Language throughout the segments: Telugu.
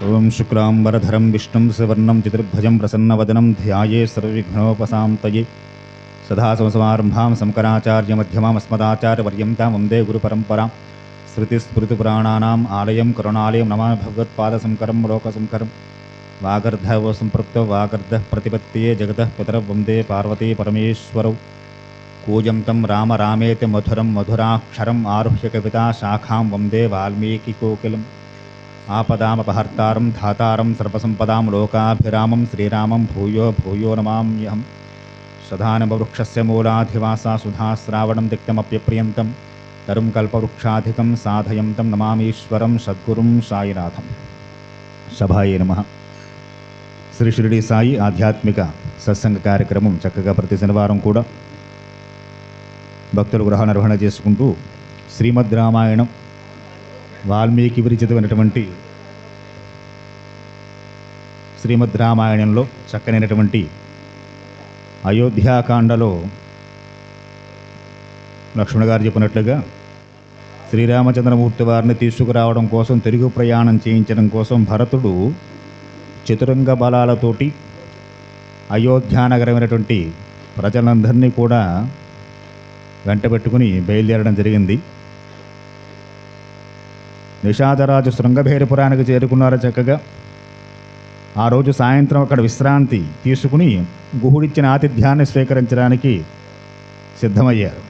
ఓం శుక్లాంబరధరం విష్ణుం సువర్ణం చతుర్భుజం ప్రసన్నవదనం ధ్యాయే సర్వవిఘ్నోపశాంతయే సదాశివసమారంభాం శంకరాచార్యమధ్యమామస్మదాచార్యపర్యంతాం వందే గురుపరంపరాం శృతిస్మృతిపురాణానాం ఆలయం కరుణాలయం నమామి భగవత్పాదశంకరం లోకశంకరం వాగర్ధవ సంపృక్తో వాగర్ధ ప్రతిపత్తియే జగతః పితరౌ వందే పార్వతీ పరమేశ్వరౌ కూజంతం రామ రామేతి మధురం మధురాక్షరం ఆరుహ్య కవితా శాఖాం వందే వాల్మీకికోకిలం ఆపదామపహర్తారం ధాతారం సర్వసంపదాం లోకాభిరామం శ్రీరామం భూయో భూయో నమామ్యహం సదానవవృక్షస్య మూలాధివాసా సుధాశ్రావణం తిక్తమప్యప్రియంతం తరుం కల్పవృక్షాధికం సాధయంతం నమామీశ్వరం సద్గురుం సాయినాథం. సభాయే నమః. శ్రీ షిరిడి సాయి ఆధ్యాత్మిక సత్సంగ కార్యక్రమం చక్కగా ప్రతి శనివారం కూడా భక్తులు గృహ నిర్వహణ చేసుకుంటూ శ్రీమద్ రామాయణం వాల్మీకి విరచితమైనటువంటి శ్రీమద్ రామాయణంలో చక్కనైనటువంటి అయోధ్యాకాండలో లక్ష్మణ గారు చెప్పినట్లుగా శ్రీరామచంద్రమూర్తి వారిని తీసుకురావడం కోసం తిరుగు ప్రయాణం చేయించడం కోసం భరతుడు చతురంగ బలాలతోటి అయోధ్యానగరమైనటువంటి ప్రజలందరినీ కూడా వెంటబెట్టుకుని బయలుదేరడం జరిగింది. నిషాదరాజు శృంగభేరిపురానికి చేరుకున్నారు. చక్కగా ఆ రోజు సాయంత్రం అక్కడ విశ్రాంతి తీసుకుని గుహుడిచ్చిన ఆతిథ్యాన్ని స్వీకరించడానికి సిద్ధమయ్యారు.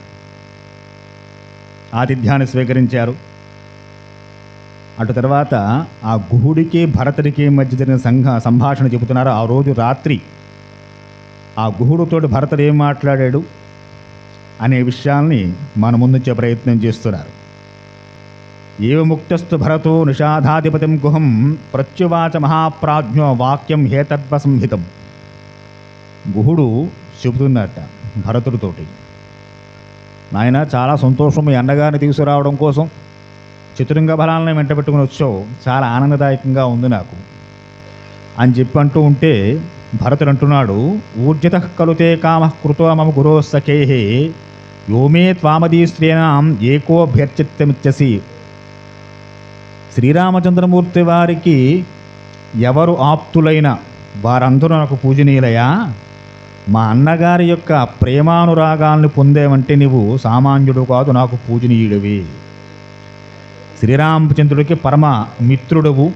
ఆతిథ్యాన్ని స్వీకరించారు. అటు తర్వాత ఆ గుహుడికి భరతుడికి మధ్య జరిగిన సంభాషణ చెబుతున్నారు. ఆ రోజు రాత్రి ఆ గుహుడితోటి భరతుడు ఏం మాట్లాడాడు అనే విషయాల్ని మన ముందుంచే ప్రయత్నం చేస్తున్నారు. ఏవ ముక్తస్తు భరతో నిషాధాధిపతిం గుహం ప్రత్యువాచ మహాప్రాజ్ఞో వాక్యం హేతత్వ సంహితం. గుహుడు చెబుతున్నట్ట భరతుడితోటి, నాయన చాలా సంతోషం, మీ అన్నగారిని తీసుకురావడం కోసం చతురంగ బలాలను వెంట పెట్టుకుని వచ్చావు, చాలా ఆనందదాయకంగా ఉంది నాకు అని చెప్పి అంటూ ఉంటే భరతుడు అంటున్నాడు, ఊర్జిత కలుతే కామ కృతో మమ గురో సఖేహే యోమే త్వామదీశ్రేణాం ఏకోభ్యర్చిత్తమిచ్చసి. శ్రీరామచంద్రమూర్తి వారికి ఎవరు ఆప్తులైన వారందరూ నాకు పూజనీయులయా. మా అన్నగారి యొక్క ప్రేమానురాగాల్ని పొందేవంటే నీవు సామాన్యుడు కాదు, నాకు పూజనీయుడివి. శ్రీరామచంద్రుడికి పరమ మిత్రుడవు,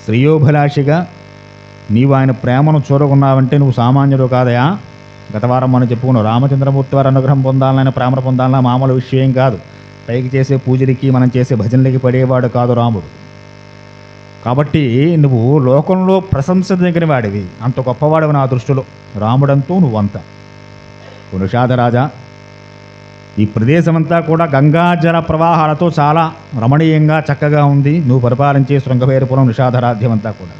శ్రేయోభిలాషిగా నీవు ఆయన ప్రేమను చూరగొన్నావంటే నువ్వు సామాన్యుడు కాదయా. గత వారం మనం చెప్పుకున్నాం, రామచంద్రమూర్తి వారి అనుగ్రహం పొందాలని ప్రేమ పొందాలన్నా మామూలు విషయం కాదు. పైకి చేసే పూజలకి మనం చేసే భజనలకి పడేవాడు కాదు రాముడు. కాబట్టి నువ్వు లోకంలో ప్రశంస దగ్గర వాడివి, అంత గొప్పవాడివి నా దృష్టిలో. రాముడంటూ నువ్వంతా. నిషాదరాజా, ఈ ప్రదేశమంతా కూడా గంగాజల ప్రవాహాలతో చాలా రమణీయంగా చక్కగా ఉంది. నువ్వు పరిపాలించే శృంగభేరిపురం నిషాదరాధ్యం అంతా కూడా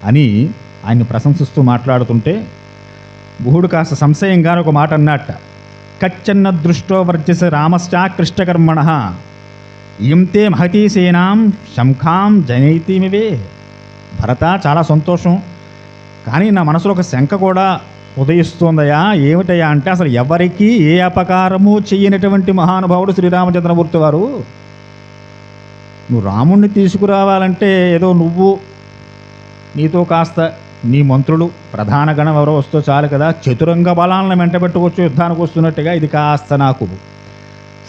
అని ఆయన్ని ప్రశంసిస్తూ మాట్లాడుతుంటే గుహుడు కాస్త సంశయంగా ఒక మాట అన్నట్ట. కచ్చన్న దృష్టో వర్జస రామశ్చాకృష్టకర్మణ ఇంతే మహతీసేనాం శంఖాం జనైతిమివే. భరత, చాలా సంతోషం, కానీ నా మనసులో ఒక శంక కూడా ఉదయిస్తోందయా. ఏమిటయా అంటే, అసలు ఎవరికి ఏ అపకారము చెయ్యనటువంటి మహానుభావుడు శ్రీరామచంద్రమూర్తి వారు. నువ్వు రాముణ్ణి తీసుకురావాలంటే ఏదో నువ్వు నీతో కాస్త నీ మంత్రులు ప్రధాన గణం ఎవరో వస్తూ చాలు కదా, చతురంగ బలాలను వెంట పెట్టుకోవచ్చు యుద్ధానికి వస్తున్నట్టుగా. ఇది కాస్త నాకు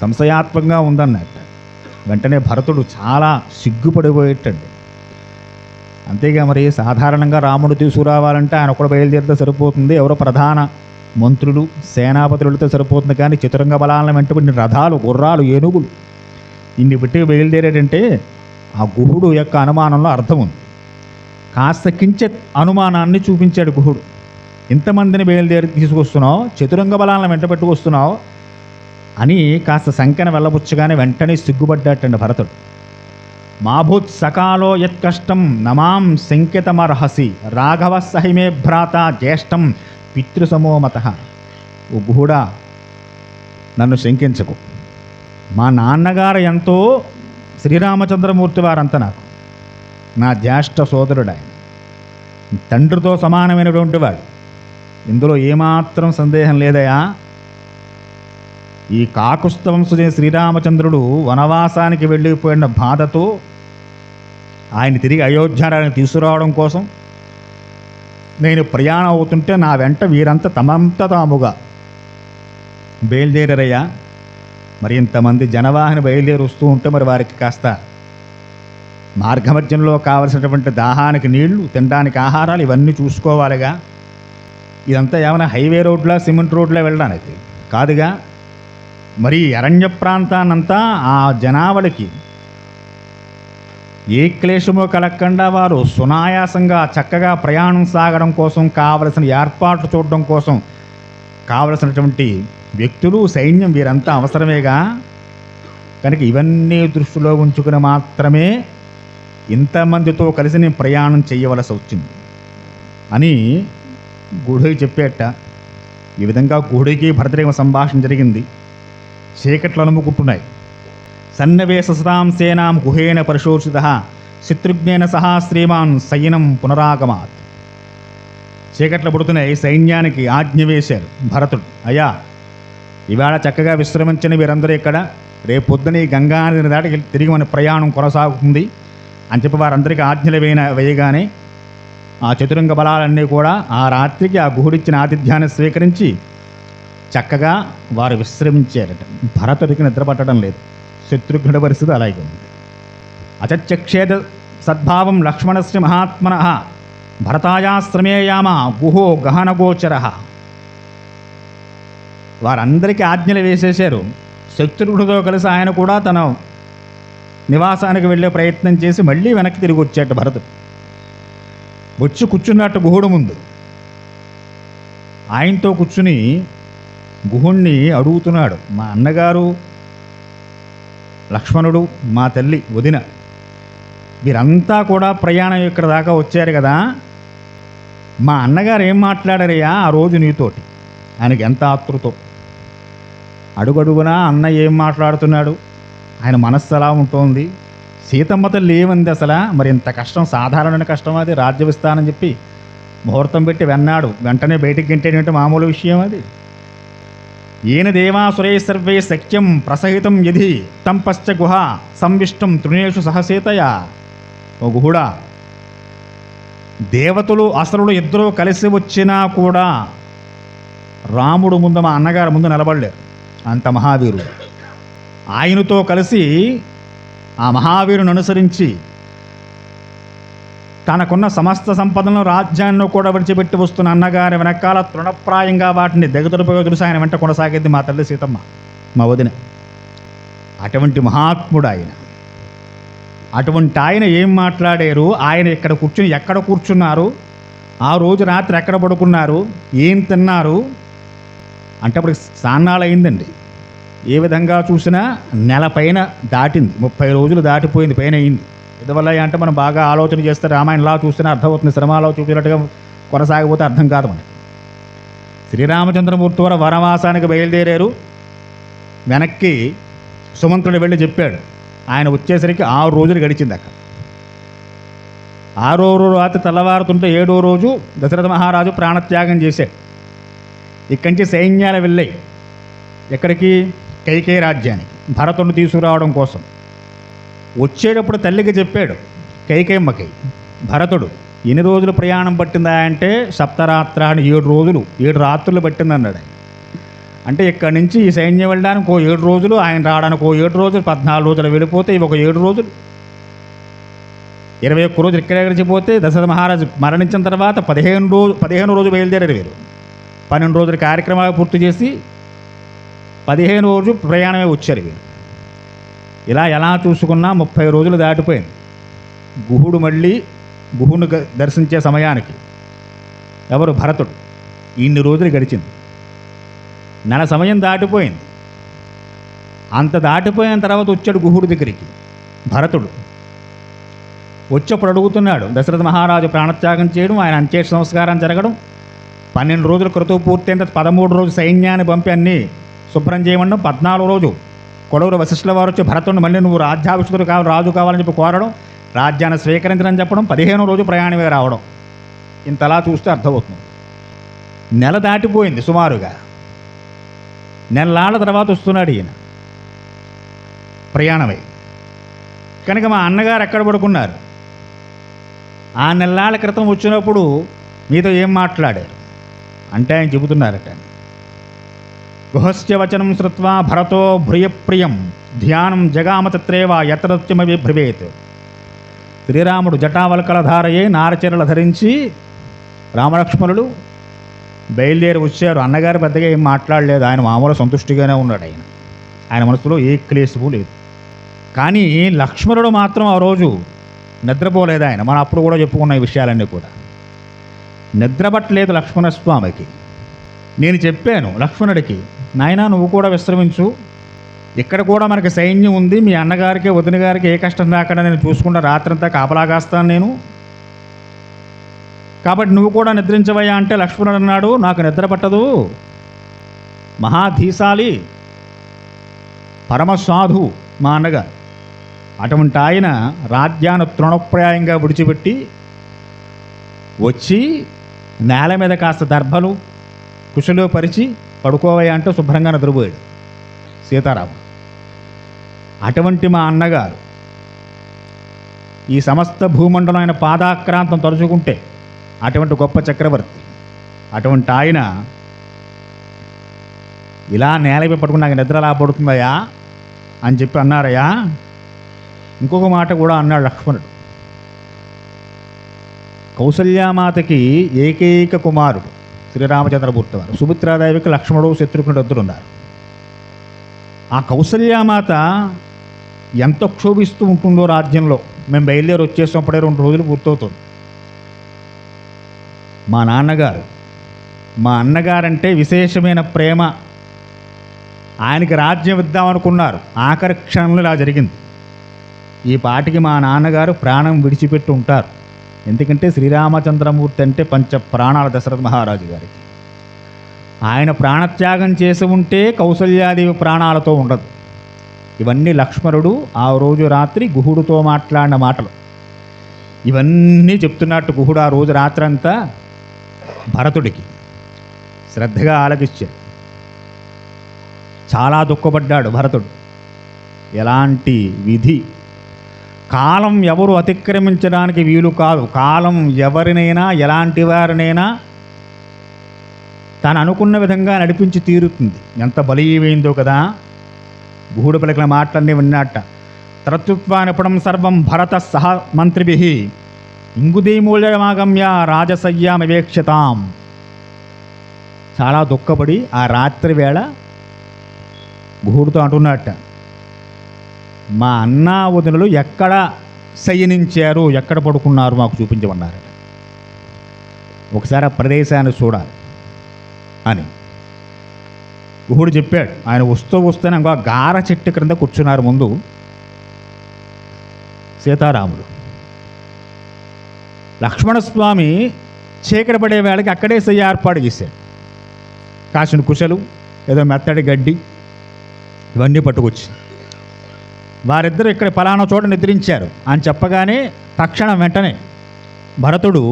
సంశయాత్మకంగా ఉందన్నట్టు. వెంటనే భరతుడు చాలా సిగ్గుపడిపోయేటండి. అంతేగా మరి సాధారణంగా రాముడు తీసుకురావాలంటే ఆయన ఒకడు బయలుదేరితే సరిపోతుంది, ఎవరో ప్రధాన మంత్రులు సేనాపతులు వెళితే సరిపోతుంది. కానీ చతురంగ బలాలను వెంటబడిన రథాలు, గుర్రాలు, ఏనుగులు ఇన్ని పెట్టి బయలుదేరాడంటే ఆ గుహుడు యొక్క అనుమానంలో అర్థం ఉంది. కాస్త కించెత్ అనుమానాన్ని చూపించాడు గుహుడు. ఇంతమందిని బయలుదేరి తీసుకొస్తున్నావు, చతురంగ బలాలను వెంట పెట్టుకొస్తున్నావు అని కాస్త శంకన వెళ్ళబుచ్చగానే వెంటనే సిగ్గుపడ్డాటండి భరతుడు. మాభూత్ సకాలో యత్కష్టం నమాం శంకితమర్హసి రాఘవ సహిమే భ్రాత జ్యేష్టం పితృసమోమత. ఓ గుహుడా, నన్ను శంకించకు. మా నాన్నగారు ఎంతో శ్రీరామచంద్రమూర్తి వారంత నాకు నా జ్యేష్ఠ సోదరుడు, ఆయన తండ్రితో సమానమైనటువంటి వాడు. ఇందులో ఏమాత్రం సందేహం లేదయా. ఈ కాకుస్థ వంశజ శ్రీరామచంద్రుడు వనవాసానికి వెళ్ళిపోయిన బాధతో ఆయన తిరిగి అయోధ్యానికి తీసుకురావడం కోసం నేను ప్రయాణం అవుతుంటే నా వెంట వీరంతా తమంత తాముగా బయలుదేరారయ్యా. మరి ఇంతమంది జనవాహిని బయలుదేరి వస్తూ ఉంటే మరి వారికి కాస్త మార్గమధ్యంలో కావలసినటువంటి దాహానికి నీళ్లు, తినడానికి ఆహారాలు ఇవన్నీ చూసుకోవాలిగా. ఇదంతా ఏమైనా హైవే రోడ్లా సిమెంట్ రోడ్లా వెళ్ళడానికి కాదుగా. మరి అరణ్య ప్రాంతాన్నంతా ఆ జనావళికి ఏ క్లేశమో కలగకుండా వారు సునాయాసంగా చక్కగా ప్రయాణం సాగడం కోసం కావలసిన ఏర్పాట్లు చూడడం కోసం కావలసినటువంటి వ్యక్తులు, సైన్యం వీరంతా అవసరమేగా. కనుక ఇవన్నీ దృష్టిలో ఉంచుకుని మాత్రమే ఇంతమందితో కలిసి నేను ప్రయాణం చేయవలసి వచ్చింది అని గూఢికి చెప్పేట. ఈ విధంగా గూఢికి భరతుడికి సంభాషణ జరిగింది. చీకట్లు అలుముకుంటున్నాయి. సన్నివేశ సతాం సేనాం గుహేన పరిశోషిత శత్రుఘ్నేన సహా శ్రీమాన్ సైనం పునరాగమాత్. చీకట్లు పుడుతున్నాయి. సైన్యానికి ఆజ్ఞ వేశారు భరతుడు, అయ్యా ఇవాళ చక్కగా విశ్రమించని వీరందరూ ఇక్కడ, రేపు పొద్దున ఈ గంగానదిని దాటి తిరిగి మన ప్రయాణం కొనసాగుతుంది అని చెప్పి వారందరికీ ఆజ్ఞలు వేయగానే ఆ చతురంగ బలాలన్నీ కూడా ఆ రాత్రికి ఆ గుహుడిచ్చిన ఆతిథ్యాన్ని స్వీకరించి చక్కగా వారు విశ్రమించారట. భరతుడికి నిద్ర పట్టడం లేదు. శత్రుఘ్నుడి పరిస్థితి అలాగే ఉంది. అచక్షేద సద్భావం లక్ష్మణస్య మహాత్మన భరతాయాశ్రమేయామ గుహో గహనగోచర. వారందరికీ ఆజ్ఞలు వేసేశారు. శత్రుఘ్నుడితో కలిసి ఆయన కూడా తన నివాసానికి వెళ్ళే ప్రయత్నం చేసి మళ్ళీ వెనక్కి తిరిగి వచ్చేట భరతుడు. వచ్చి కూర్చున్నట్టు గుహుడు ముందు. ఆయనతో కూర్చుని గుహుణ్ణి అడుగుతున్నాడు, మా అన్నగారు లక్ష్మణుడు, మా తల్లి వదిన వీరంతా కూడా ప్రయాణం ఇక్కడ దాకా వచ్చారు కదా, మా అన్నగారు ఏం మాట్లాడారయ్యా ఆ రోజు నీతోటి? ఆయనకి ఎంత ఆతృతో. అడుగడుగునా అన్న ఏం మాట్లాడుతున్నాడు, ఆయన మనస్సు ఎలా ఉంటుంది, సీతమ్మ తల్లి ఏమంది అసలు, మరి ఇంత కష్టం సాధారణమైన కష్టం అది, రాజ్య విస్తారం చెప్పి ముహూర్తం పెట్టి వెన్నాడు, వెంటనే బయటికి గంటేటువంటి మామూలు విషయం అది. ఏన దేవాసురే సర్వే సఖ్యం ప్రసహితం యధి తం పశ్చ గుహ సంవిష్టం తృణేషు సహసేతయా. ఓ గుహుడా, దేవతలు అసురులు ఇద్దరూ కలిసి వచ్చినా కూడా రాముడు ముందు మా అన్నగారు ముందు నిలబడలేరు, అంత మహావీరుడు. ఆయనతో కలిసి ఆ మహావీరుని అనుసరించి తనకున్న సమస్త సంపదలను రాజ్యాన్ని కూడా విడిచిపెట్టి వస్తున్న అన్నగారి వెనకాల తృణప్రాయంగా వాటిని దిగదుడిపోయి తెలుసు ఆయన వెంట కొనసాగింది మా తల్లి సీతమ్మ, మా వదిన. అటువంటి మహాత్ముడు ఆయన. అటువంటి ఆయన ఏం మాట్లాడారు, ఆయన ఇక్కడ కూర్చుని ఎక్కడ కూర్చున్నారు, ఆ రోజు రాత్రి ఎక్కడ పడుకున్నారు, ఏం తిన్నారు అంటే అప్పుడు సాన్నాలు అయిందండి. ఏ విధంగా చూసినా నెల పైన దాటింది, 30 రోజులు దాటిపోయింది, పైన అయింది. ఇదివల్ల అంటే మనం బాగా ఆలోచన చేస్తే రామాయణంలా చూస్తేనే అర్థమవుతుంది, సినిమాలో చూపినట్టుగా కొనసాగిపోతే అర్థం కాదు మనకి. శ్రీరామచంద్రమూర్తి వారు వనవాసానికి బయలుదేరారు. వెనక్కి సుమంత్రుడు వెళ్ళి చెప్పాడు. ఆయన వచ్చేసరికి 6 రోజులు గడిచింది అక్కడ. 6వ రోజు రాత్రి తెల్లవారుతుంటే 7వ రోజు దశరథ మహారాజు ప్రాణత్యాగం చేశాడు. ఇక్కడి నుంచి సైన్యాలు వెళ్ళాయి. ఎక్కడికి? కైకేయి రాజ్యానికి భరతుడిని తీసుకురావడం కోసం. వచ్చేటప్పుడు తల్లికి చెప్పాడు కైకేయమ్మకి, భరతుడు ఎన్ని రోజులు ప్రయాణం పట్టిందా అంటే సప్తరాత్రాన్ని 7 రోజులు 7 రాత్రులు పట్టిందన్నాడు. అంటే ఇక్కడి నుంచి ఈ సైన్యం వెళ్ళడానికి 7 రోజులు, ఆయన రావడానికి 7 రోజులు, 14 రోజులు వెళ్ళిపోతే ఇవి 7 రోజులు, 21 రోజులు ఇక్కడే గడిచిపోతే దశరథ మహారాజు మరణించిన తర్వాత 15 రోజు బయలుదేరారు వీరు. 12 రోజుల కార్యక్రమాలు పూర్తి చేసి 15 రోజు ప్రయాణమే వచ్చారు వీరు. ఇలా ఎలా చూసుకున్నా 30 రోజులు దాటిపోయింది. గుహుడు మళ్ళీ గుహుని దర్శించే సమయానికి ఎవరు? భరతుడు. ఇన్ని రోజులు గడిచింది, నెల సమయం దాటిపోయింది. అంత దాటిపోయిన తర్వాత వచ్చాడు గుహుడి దగ్గరికి భరతుడు. వచ్చేప్పుడు అడుగుతున్నాడు, దశరథ మహారాజు ప్రాణత్యాగం చేయడం, ఆయన అంత్యేష్ట సంస్కారం జరగడం, 12 రోజుల క్రతువు పూర్తయిన తర్వాత 13 రోజు సైన్యాన్ని పంపి అన్నీ శుభ్రం చేయమడం, 14 రోజు కొడవరు వశిష్ఠుల వారు వచ్చి భరతుడిని మళ్ళీ నువ్వు రాజ్యాభిషిక్తుడు కావాలి, రాజు కావాలని చెప్పి కోరడం, రాజ్యాన్ని స్వీకరించడం చెప్పడం, 15వ రోజు ప్రయాణమే రావడం. ఇంతలా చూస్తే అర్థమవుతుంది. నెల దాటిపోయింది సుమారుగా. నెలలాళ్ళ తర్వాత వస్తున్నాడు ఈయన ప్రయాణమై. కనుక మా అన్నగారు ఎక్కడ పడుకున్నారు, ఆ నెల్లాళ్ళ క్రితం వచ్చినప్పుడు మీతో ఏం మాట్లాడారు అంటే ఆయన చెబుతున్నారట, గుహస్య వచనం శ్రుత్వా భరతో భృయప్రియం ధ్యానం జగామతత్రేవ యత్రత్యమవి భ్రవేత్. శ్రీరాముడు జటావల్కలధారయే నారచరలు ధరించి రామలక్ష్మణులు బయలుదేరి వచ్చారు. అన్నగారు పెద్దగా ఏం మాట్లాడలేదు, ఆయన మామూలు సంతుష్టిగానే ఉన్నాడు. ఆయన మనసులో ఏ క్లేశము లేదు. కానీ లక్ష్మణుడు మాత్రం ఆ రోజు నిద్రపోలేదు. ఆయన మనం అప్పుడు కూడా చెప్పుకున్న ఈ విషయాలన్నీ కూడా నిద్రపట్టలేదు లక్ష్మణస్వామికి. నేను చెప్పాను లక్ష్మణుడికి, నాయనా నువ్వు కూడా విశ్రమించు, ఇక్కడ కూడా మనకి సైన్యం ఉంది, మీ అన్నగారికి వదిన గారికి ఏ కష్టం రాకుండా నేను చూసుకుంటా, రాత్రంతా కాపలాగాస్తాను నేను, కాబట్టి నువ్వు కూడా నిద్రించవయ్యా అంటే లక్ష్మణుడు అన్నాడు, నాకు నిద్ర పట్టదు, మహాధీశాలి పరమసాధు మా అన్నగారు, అటువంటి ఆయన రాజ్యాన్ని తృణప్రాయంగా విడిచిపెట్టి వచ్చి నేల మీద కాస్త దర్భలు కుశలో పరిచి పడుకోవయ్యా అంటే శుభ్రంగా నిద్రపోయాడు సీతారాముడు. అటువంటి మా అన్నగారు ఈ సమస్త భూమండలం ఆయన పాదాక్రాంతం తరుచుకుంటే అటువంటి గొప్ప చక్రవర్తి, అటువంటి ఆయన ఇలా నేలపై పట్టుకుని నాకు నిద్ర ఎలా పడుతుందయ్యా అని చెప్పి అన్నారయ్యా. ఇంకొక మాట కూడా అన్నాడు లక్ష్మణుడు, కౌసల్యామాతకి ఏకైక కుమారుడు శ్రీరామచంద్రమూర్తి వారు, సుమిత్రాదేవికి లక్ష్మణుడు శత్రుఘ్నుడు ఇద్దరు ఉన్నారు. ఆ కౌసల్యామాత ఎంత క్షోభిస్తూ ఉంటుందో రాజ్యంలో. మేము బయలుదేరి వచ్చేసినప్పుడే 2 రోజులు పూర్తవుతుంది. మా నాన్నగారు మా అన్నగారంటే విశేషమైన ప్రేమ, ఆయనకి రాజ్యం ఇద్దామనుకున్నారు, ఆఖరి క్షణంలో ఇలా జరిగింది. ఈ పాటికి మా నాన్నగారు ప్రాణం విడిచిపెట్టి ఉంటారు. ఎందుకంటే శ్రీరామచంద్రమూర్తి అంటే పంచ ప్రాణాల దశరథ మహారాజు గారికి. ఆయన ప్రాణత్యాగం చేసి ఉంటే కౌసల్యాదేవి ప్రాణాలతో ఉండదు. ఇవన్నీ లక్ష్మణుడు ఆ రోజు రాత్రి గుహుడితో మాట్లాడిన మాటలు. ఇవన్నీ చెప్తున్నట్టు గుహుడు ఆ రోజు రాత్రంతా భరతుడికి శ్రద్ధగా ఆలకించాడు. చాలా దుఃఖపడ్డాడు భరతుడు. ఎలాంటి విధి, కాలం ఎవరు అతిక్రమించడానికి వీలు కాదు. కాలం ఎవరినైనా ఎలాంటి వారినైనా తాను అనుకున్న విధంగా నడిపించి తీరుతుంది. ఎంత బలీయమైందో కదా. గుహుడు పలికిన మాటలన్నీ విన్నట్ట. త్రత్వానిపడం సర్వం భరత సహ మంత్రిభి ఇంగుదీమూల్యమాగమ్య రాజసయ్యామవేక్షతాం. చాలా దుఃఖపడి ఆ రాత్రి వేళ గుహుడితో అంటున్నట్ట, మా అన్న వదినలు ఎక్కడ శయనించారు, ఎక్కడ పడుకున్నారు మాకు చూపించమన్నారట. ఒకసారి ఆ ప్రదేశాన్ని చూడాలి అని గుహుడు చెప్పాడు. ఆయన వస్తూనే ఇంకో గార చెట్టు క్రింద కూర్చున్నారు ముందు సీతారాములు. లక్ష్మణస్వామి చీకటి పడే వేళకి అక్కడే శయ్య ఏర్పాటు చేశాడు. కాసిన కుశలు, ఏదో మెత్తడి గడ్డి, ఇవన్నీ పట్టుకొచ్చి వారిద్దరూ ఇక్కడ ఫలానా చోట నిద్రించారు అని చెప్పగానే తక్షణం వెంటనే భరతుడు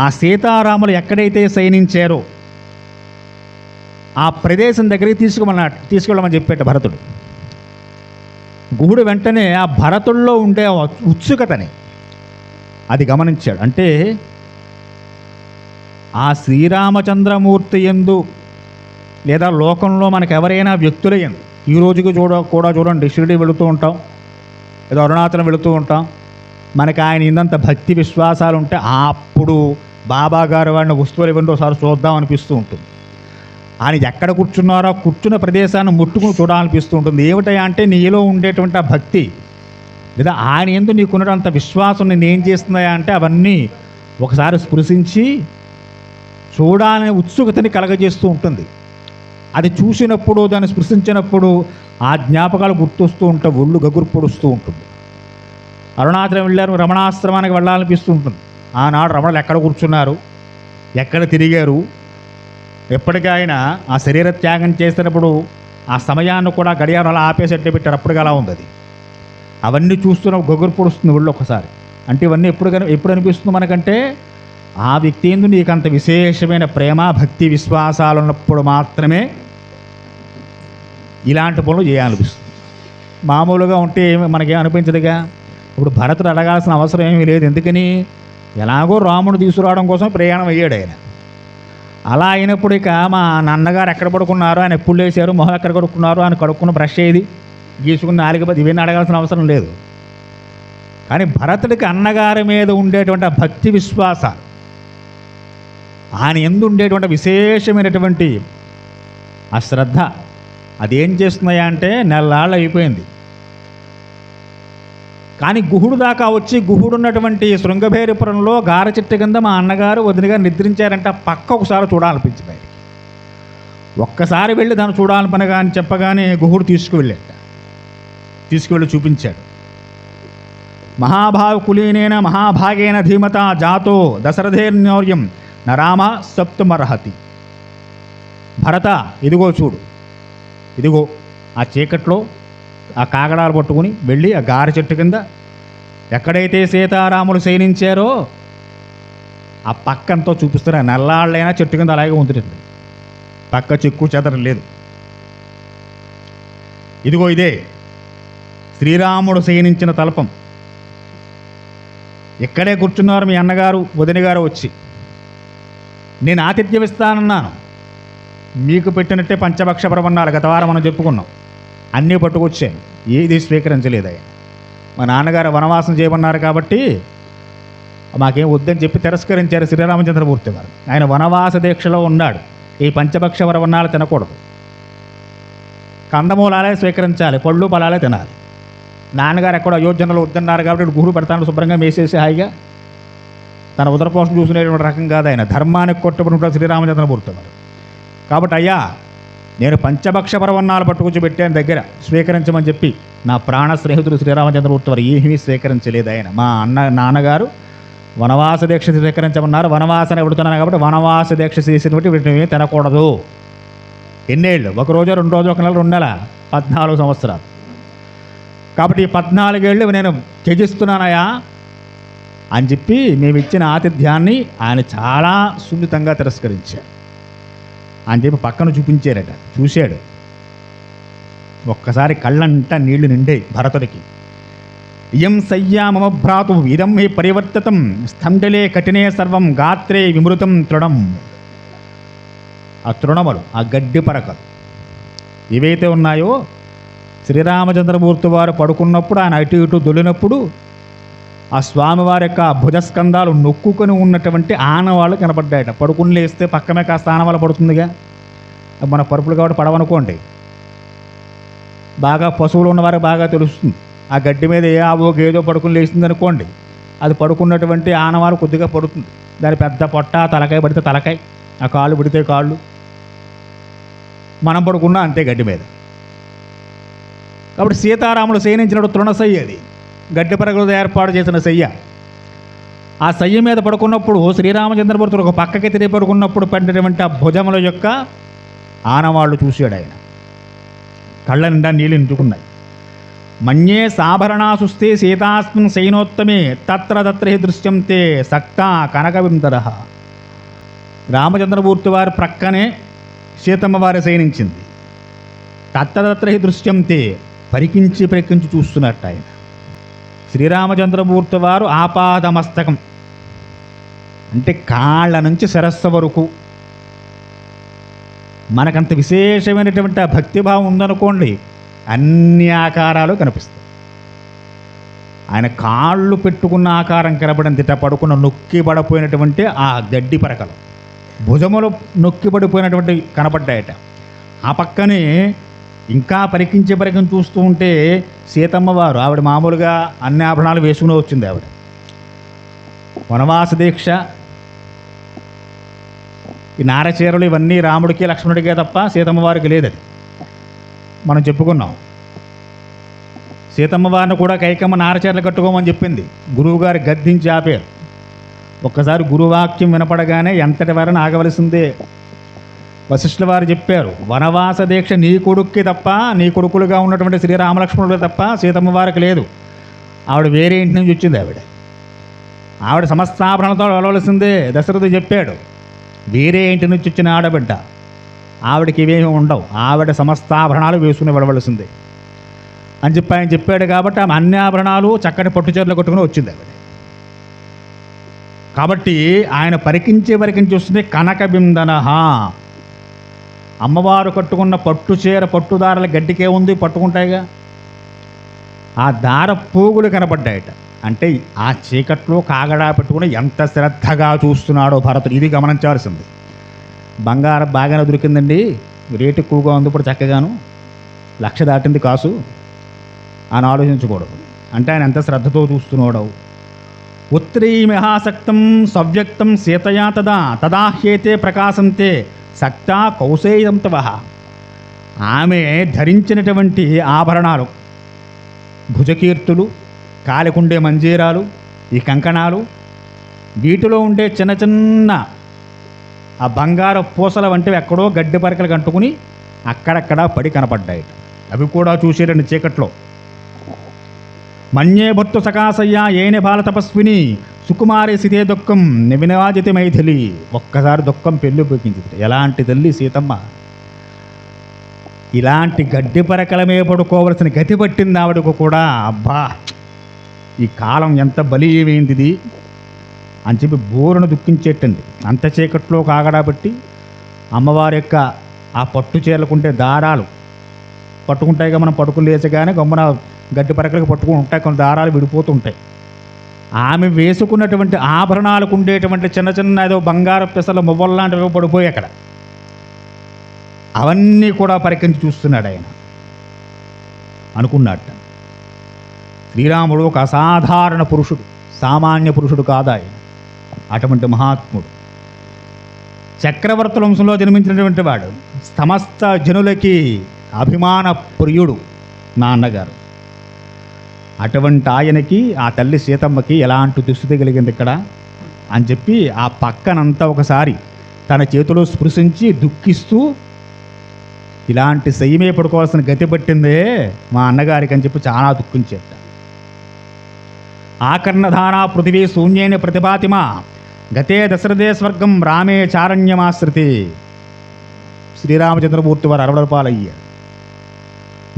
ఆ సీతారాములు ఎక్కడైతే శయనించారో ఆ ప్రదేశం దగ్గరికి తీసుకెళ్ళమని చెప్పాడు భరతుడు. గుహుడు వెంటనే ఆ భరతుల్లో ఉండే ఉత్సుకతని అది గమనించాడు. అంటే ఆ శ్రీరామచంద్రమూర్తి యందు లేదా లోకంలో మనకు ఎవరైనా వ్యక్తుల యందు, ఈ రోజుకి కూడా చూడండి, షిరిడి వెళుతూ ఉంటాం, ఏదో అరుణాచలం వెళుతూ ఉంటాం, మనకి ఆయన ఇందంత భక్తి విశ్వాసాలు ఉంటే అప్పుడు బాబా గారు వాడిని వస్తువులు ఇవ్వండి ఒకసారి చూద్దాం అనిపిస్తూ ఉంటుంది. ఆయన ఎక్కడ కూర్చున్నారో కూర్చున్న ప్రదేశాన్ని ముట్టుకుని చూడాలనిపిస్తూ ఉంటుంది. ఏమిటయా అంటే నీలో ఉండేటువంటి ఆ భక్తి లేదా ఆయన ఎందు నీకున్నటువంటి అంత విశ్వాసం నేనేం చేస్తున్నాయా అంటే అవన్నీ ఒకసారి స్పృశించి చూడాలనే ఉత్సుకతని కలగజేస్తూ ఉంటుంది. అది చూసినప్పుడు దాన్ని స్పృశించినప్పుడు ఆ జ్ఞాపకాలు గుర్తొస్తూ ఉంటాయి, ఒళ్ళు గగురు పొడుస్తూ ఉంటుంది. అరుణాచలం వెళ్ళారు, రమణాశ్రమానికి వెళ్ళాలనిపిస్తూ ఉంటుంది. ఆనాడు రమణులు ఎక్కడ కూర్చున్నారు, ఎక్కడ తిరిగారు, ఎప్పటికీ ఆయన ఆ శరీర త్యాగం చేసినప్పుడు ఆ సమయాన్ని కూడా గడియారం అలా ఆపేసి అట్టే పెట్టారు, అప్పటికి అలా ఉంది అది. అవన్నీ చూస్తున్న గొగురు పొడుస్తుంది ఒళ్ళు ఒకసారి. అంటే ఇవన్నీ ఎప్పుడు అనిపిస్తుంది మనకంటే ఆ వ్యక్తి ఎందు నీకు అంత విశేషమైన ప్రేమ భక్తి విశ్వాసాలు ఉన్నప్పుడు మాత్రమే ఇలాంటి పనులు చేయాలనిపిస్తుంది. మామూలుగా ఉంటే మనకేం అనిపించదుగా. ఇప్పుడు భరతుడు అడగాల్సిన అవసరం ఏమీ లేదు. ఎందుకని? ఎలాగో రాముడు తీసుకురావడం కోసం ప్రయాణం అయ్యాడు ఆయన. అలా అయినప్పుడు ఇక మా నాన్నగారు ఎక్కడ పడుకున్నారు, ఆయన ఎప్పుడు లేచారు, మొహం ఎక్కడ కడుక్కున్నారు, ఆయన కడుక్కున్న బ్రష్ ఏది, గీసుకున్న నాలుగు ఇవన్నీ అడగాల్సిన అవసరం లేదు. కానీ భరతుడికి అన్నగారి మీద ఉండేటువంటి ఆ భక్తి విశ్వాసాలు, ఆయన ఎందు ఉండేటువంటి విశేషమైనటువంటి ఆ శ్రద్ధ, అదేం చేస్తున్నాయా అంటే నెలలాళ్ళు అయిపోయింది. కానీ గుహుడు దాకా వచ్చి గుహుడు ఉన్నటువంటి శృంగభేరిపురంలో గార చెట్టు కింద మా అన్నగారు వదినగారు నిద్రించారంటే ఆ పక్క ఒకసారి చూడాలనిపించింది ఆయనకి. ఒక్కసారి వెళ్ళి దాన్ని చూడాలని కానీ చెప్పగానే గుహుడు తీసుకువెళ్ళి చూపించాడు. మహాభావకులీనేన మహాభాగేన ధీమత జాతో దశరథేర్నౌర్యం నరామ సప్తుమర్హతి. భరత, ఇదిగో చూడు, ఇదిగో ఆ చీకట్లో ఆ కాగడాలు పట్టుకుని వెళ్ళి ఆ గారి చెట్టు కింద ఎక్కడైతే సీతారాములు శయనించారో ఆ పక్కంతో చూపిస్తారు. నల్లాళ్ళైనా చెట్టు కింద అలాగే ఉంటుంది, పక్క చిక్కు చెదరం లేదు. ఇదిగో ఇదే శ్రీరాముడు శయనించిన తల్పం. ఇక్కడే కూర్చున్నారు మీ అన్నగారు వదిన గారు వచ్చి. నేను ఆతిథ్యం ఇస్తానన్నాను, మీకు పెట్టినట్టే పంచభక్ష ప్రబన్నాలు గత వారం మనం చెప్పుకున్నాం, అన్నీ పట్టుకొచ్చాను, ఏది స్వీకరించలేదు ఆయన. మా నాన్నగారు వనవాసం చేయమన్నారు కాబట్టి మాకేం వద్దని చెప్పి తిరస్కరించారు శ్రీరామచంద్రమూర్తి గారు. ఆయన వనవాస దీక్షలో ఉన్నాడు. ఈ పంచభక్ష ప్రబన్నాలు తినకూడదు, కందమూలాలే స్వీకరించాలి, పళ్ళు పొలాలే తినాలి. నాన్నగారు ఎక్కడో అయోధ్యలో వద్దన్నారు కాబట్టి గుహుడు పెడతాను శుభ్రంగా మేసేసి హాయిగా తన ఉదరపోషణ చూసుకునేటువంటి రకం కాదు ఆయన. ధర్మానికి కొట్టుబడి శ్రీరామచంద్రమూర్తి గారు. కాబట్టి అయ్యా, నేను పంచభక్ష పరవన్నాలు పట్టుకొచ్చి పెట్టాను దగ్గర, స్వీకరించమని చెప్పి నా ప్రాణ స్నేహితుడు శ్రీరామచంద్రమూర్తి వారు ఏమీ స్వీకరించలేదు ఆయన. మా నాన్నగారు వనవాస దీక్ష స్వీకరించమన్నారు. వనవాసన పెడుతున్నాను కాబట్టి వనవాస దీక్ష చేసినటువంటి వీటిని తినకూడదు. ఎన్నేళ్ళు? ఒక రోజు, 2 రోజులు, 1 నెల, 2 నెల, 14 సంవత్సరాలు. కాబట్టి ఈ 14 ఏళ్ళు నేను త్యజిస్తున్నానయా అని చెప్పి మేము ఇచ్చిన ఆతిథ్యాన్ని ఆయన చాలా సున్నితంగా తిరస్కరించాడు అని చెప్పి పక్కన చూపించారట. చూశాడు, ఒక్కసారి కళ్ళంట నీళ్లు నిండాయి భరతుడికి. ఇయం సయ్యా మమ భ్రాతు ఇదం హి పరివర్తితం స్థండలే కఠినే సర్వం గాత్రే విమృతం తృణం. ఆ తృణములు, ఆ గడ్డి పరకలు ఏవైతే ఉన్నాయో, శ్రీరామచంద్రమూర్తి వారు పడుకున్నప్పుడు ఆయన అటు ఇటు దొలినప్పుడు ఆ స్వామివారి యొక్క భుజస్కంధాలు నొక్కుకొని ఉన్నటువంటి ఆనవాళ్ళు కనపడ్డాయట. పడుకుని లేస్తే పక్కనే కాస్త ఆనవాళ్ళు పడుతుందిగా, మన పరుపులు కాబట్టి పడవనుకోండి, బాగా పశువులు ఉన్నవారికి బాగా తెలుస్తుంది. ఆ గడ్డి మీద ఏ ఆవో గేదో పడుకుని లేస్తుంది అనుకోండి, అది పడుకున్నటువంటి ఆనవాళ్ళు కొద్దిగా పడుతుంది. దాని పెద్ద పొట్ట, తలకాయ పడితే తలకాయ, ఆ కాళ్ళు పడితే కాళ్ళు. మనం పడుకున్నా అంతే గడ్డి మీద. కాబట్టి సీతారాములు శయనించినప్పుడు తృణశయ్య, అది గడ్డి పరగలతో ఏర్పాటు చేసిన శయ్య. ఆ శయ్య మీద పడుకున్నప్పుడు శ్రీరామచంద్రమూర్తి ఒక పక్కకి తిరిగి పడుకున్నప్పుడు పడినటువంటి ఆ భుజముల యొక్క ఆనవాళ్ళు చూశాడు ఆయన. కళ్ళ నిండా నీళ్ళు నిండుకున్నాయి. మన్యే సాభరణాసుస్తే సీతాస్మిన్ శయనోత్తమే తత్ర తత్ర దృశ్యంతే సక్త కనకవిందర. రామచంద్రమూర్తి వారి ప్రక్కనే సీతమ్మ వారి శయనించింది. తత్ర తత్ర దృశ్యంతే, పరికించి చూస్తున్నట్టు ఆయన. శ్రీరామచంద్రమూర్తి వారు ఆపాదమస్తకం అంటే కాళ్ళ నుంచి శిరస్సు వరకు మనకంత విశేషమైనటువంటి ఆ భక్తిభావం ఉందనుకోండి, అన్ని ఆకారాలు కనిపిస్తాయి. ఆయన కాళ్ళు పెట్టుకున్న ఆకారం కనపడంత పడుకున్న నొక్కి పడిపోయినటువంటి ఆ గడ్డి పరకలు, భుజములు నొక్కి పడిపోయినటువంటి కనపడ్డాయట. ఆ పక్కనే ఇంకా పరికించి చూస్తూ ఉంటే సీతమ్మ వారు, ఆవిడ మామూలుగా అన్ని ఆభరణాలు వేసుకుని వచ్చింది. ఆవిడ వనవాస దీక్ష, ఈ నారచీరలు ఇవన్నీ రాముడికి లక్ష్మణుడికే తప్ప సీతమ్మ వారికి లేదది మనం చెప్పుకున్నాం. సీతమ్మ వారిని కూడా కైకమ్మ నారచీరలు కట్టుకోమని చెప్పింది. గురువుగారు గద్దించి ఆపారు. ఒక్కసారి గురువాక్యం వినపడగానే ఎంతటి వారిని ఆగవలసిందే. వశిష్ఠుల వారు చెప్పారు, వనవాస దీక్ష నీ కొడుక్కి తప్ప, నీ కొడుకులుగా ఉన్నటువంటి శ్రీరామలక్ష్మణుడు తప్ప సీతమ్మ వారికి లేదు. ఆవిడ వేరే ఇంటి నుంచి వచ్చింది. ఆవిడ సమస్తాభరణలతో వెళ్ళవలసిందే. దశరథుడు చెప్పాడు, వేరే ఇంటి నుంచి వచ్చిన ఆడబిడ్డ, ఆవిడకి ఇవేమీ ఉండవు, ఆవిడ సమస్తాభరణాలు వేసుకుని వెళ్ళవలసిందే. అని చెప్పి ఆయన చెప్పాడు కాబట్టి ఆమె అన్ని ఆభరణాలు చక్కటి పట్టు చీరలు కట్టుకుని వచ్చింది ఆవిడ. కాబట్టి ఆయన పరికించి వస్తుంది కనక బిందనహ. అమ్మవారు కట్టుకున్న పట్టు చీర పట్టుదారల గడ్డికే ఉంది, పట్టుకుంటాయిగా, ఆ దార పోగులు కనపడ్డాయట. అంటే ఆ చీకట్లో కాగడా పెట్టుకుని ఎంత శ్రద్ధగా చూస్తున్నాడో భరతుడు, ఇది గమనించాల్సింది. బంగారం బాగానే దొరికిందండి, రేటు ఎక్కువగా ఉంది, ఇప్పుడు చక్కగాను 1,00,000 దాటింది కాసు అని ఆలోచించకూడదు. అంటే ఆయన ఎంత శ్రద్ధతో చూస్తున్నాడు. ఉత్తరీమిహాసక్తం సవ్యక్తం సీతయా తదాహ్యేతే ప్రకాశంతే సక్త కౌసేయంతవ. ఆమె ధరించినటువంటి ఆభరణాలు, భుజకీర్తులు, కాలికుండే మంజీరాలు, ఈ కంకణాలు, వీటిలో ఉండే చిన్న చిన్న ఆ బంగారు పూసల వంటివి ఎక్కడో గడ్డి పరకలు కంటుకుని అక్కడక్కడ పడి కనపడ్డాయి. అవి కూడా చూసేరండి చీకట్లో. మన్యే భర్తు సకాసయ్య ఏనే బాల తపస్విని సుకుమారి సితే దుఃఖం నివినవాజితి మైథిలి. ఒక్కసారి దుఃఖం పెళ్ళి పోయింది. ఎలాంటి తల్లి సీతమ్మ, ఇలాంటి గడ్డి పరకలమే పడుకోవలసిన గతి పట్టింది ఆవిడకు కూడా. అబ్బా, ఈ కాలం ఎంత బలీయమైంది అని చెప్పి బోరును దుఃఖించేటండి. అంత చీకట్లో కాగడాబట్టి అమ్మవారి యొక్క ఆ పట్టు చీరలకుంటే దారాలు పట్టుకుంటాయిగా, మనం పట్టుకుని లేచగానే గమ్మున గడ్డి పరకలకు పట్టుకుని ఉంటాయి, కొన్ని దారాలు విడిపోతుంటాయి. ఆమె వేసుకున్నటువంటి ఆభరణాలకు ఉండేటువంటి చిన్న చిన్న ఏదో బంగారు పెసల మువ్వల్లాంటివి పడిపోయి అక్కడ, అవన్నీ కూడా పరికించి చూస్తున్నాడు ఆయన. అనుకున్నట్ట శ్రీరాముడు ఒక అసాధారణ పురుషుడు, సామాన్య పురుషుడు కాదు ఆయన. అటువంటి మహాత్ముడు, చక్రవర్తుల వంశంలో జన్మించినటువంటి వాడు, సమస్త జనులకి అభిమాన ప్రియుడు నా అన్నగారు. అటువంటి ఆయనకి ఆ తల్లి సీతమ్మకి ఎలాంటి దుస్థితి కలిగింది ఇక్కడ అని చెప్పి ఆ పక్కనంతా ఒకసారి తన చేతిలో స్పృశించి దుఃఖిస్తూ, ఇలాంటి సయ్యమే పడుకోవాల్సిన గతి పట్టిందే మా అన్నగారికి అని చెప్పి చాలా దుఃఖించేట. ఆకర్ణధారా పృథివీ శూన్యేన ప్రతిభాతిమా గతే దశరథే స్వర్గం రామే చారణ్యమాశ్రితి. శ్రీరామచంద్రమూర్తి వారు 60 రూపాయలు అయ్యాడు.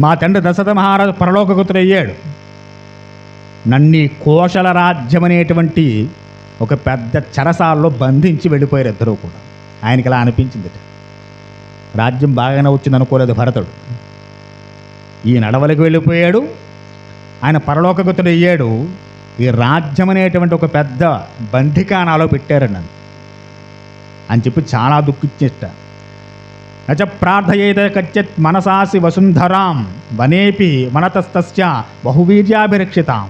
మా తండ్రి దశరథ మహారాజు పరలోకగతుడయ్యాడు. నన్ని కోశల రాజ్యం అనేటువంటి ఒక పెద్ద చెరసాల్లో బంధించి వెళ్ళిపోయారు ఇద్దరు కూడా. ఆయనకి ఇలా అనిపించింది, రాజ్యం బాగానే వచ్చింది అనుకోలేదు భరతుడు. ఈ నడవలకు వెళ్ళిపోయాడు, ఆయన పరలోకగతుడు అయ్యాడు, ఈ రాజ్యం అనేటువంటి ఒక పెద్ద బంధికానాలో పెట్టారండి నన్ను అని చెప్పి చాలా దుఃఖించేట. నచ ప్రార్థయేత కచ్చిత్ మనసాసి వసుంధరాం వనేపి మనతస్తస్య బహువీర్యాభిరక్షితాం.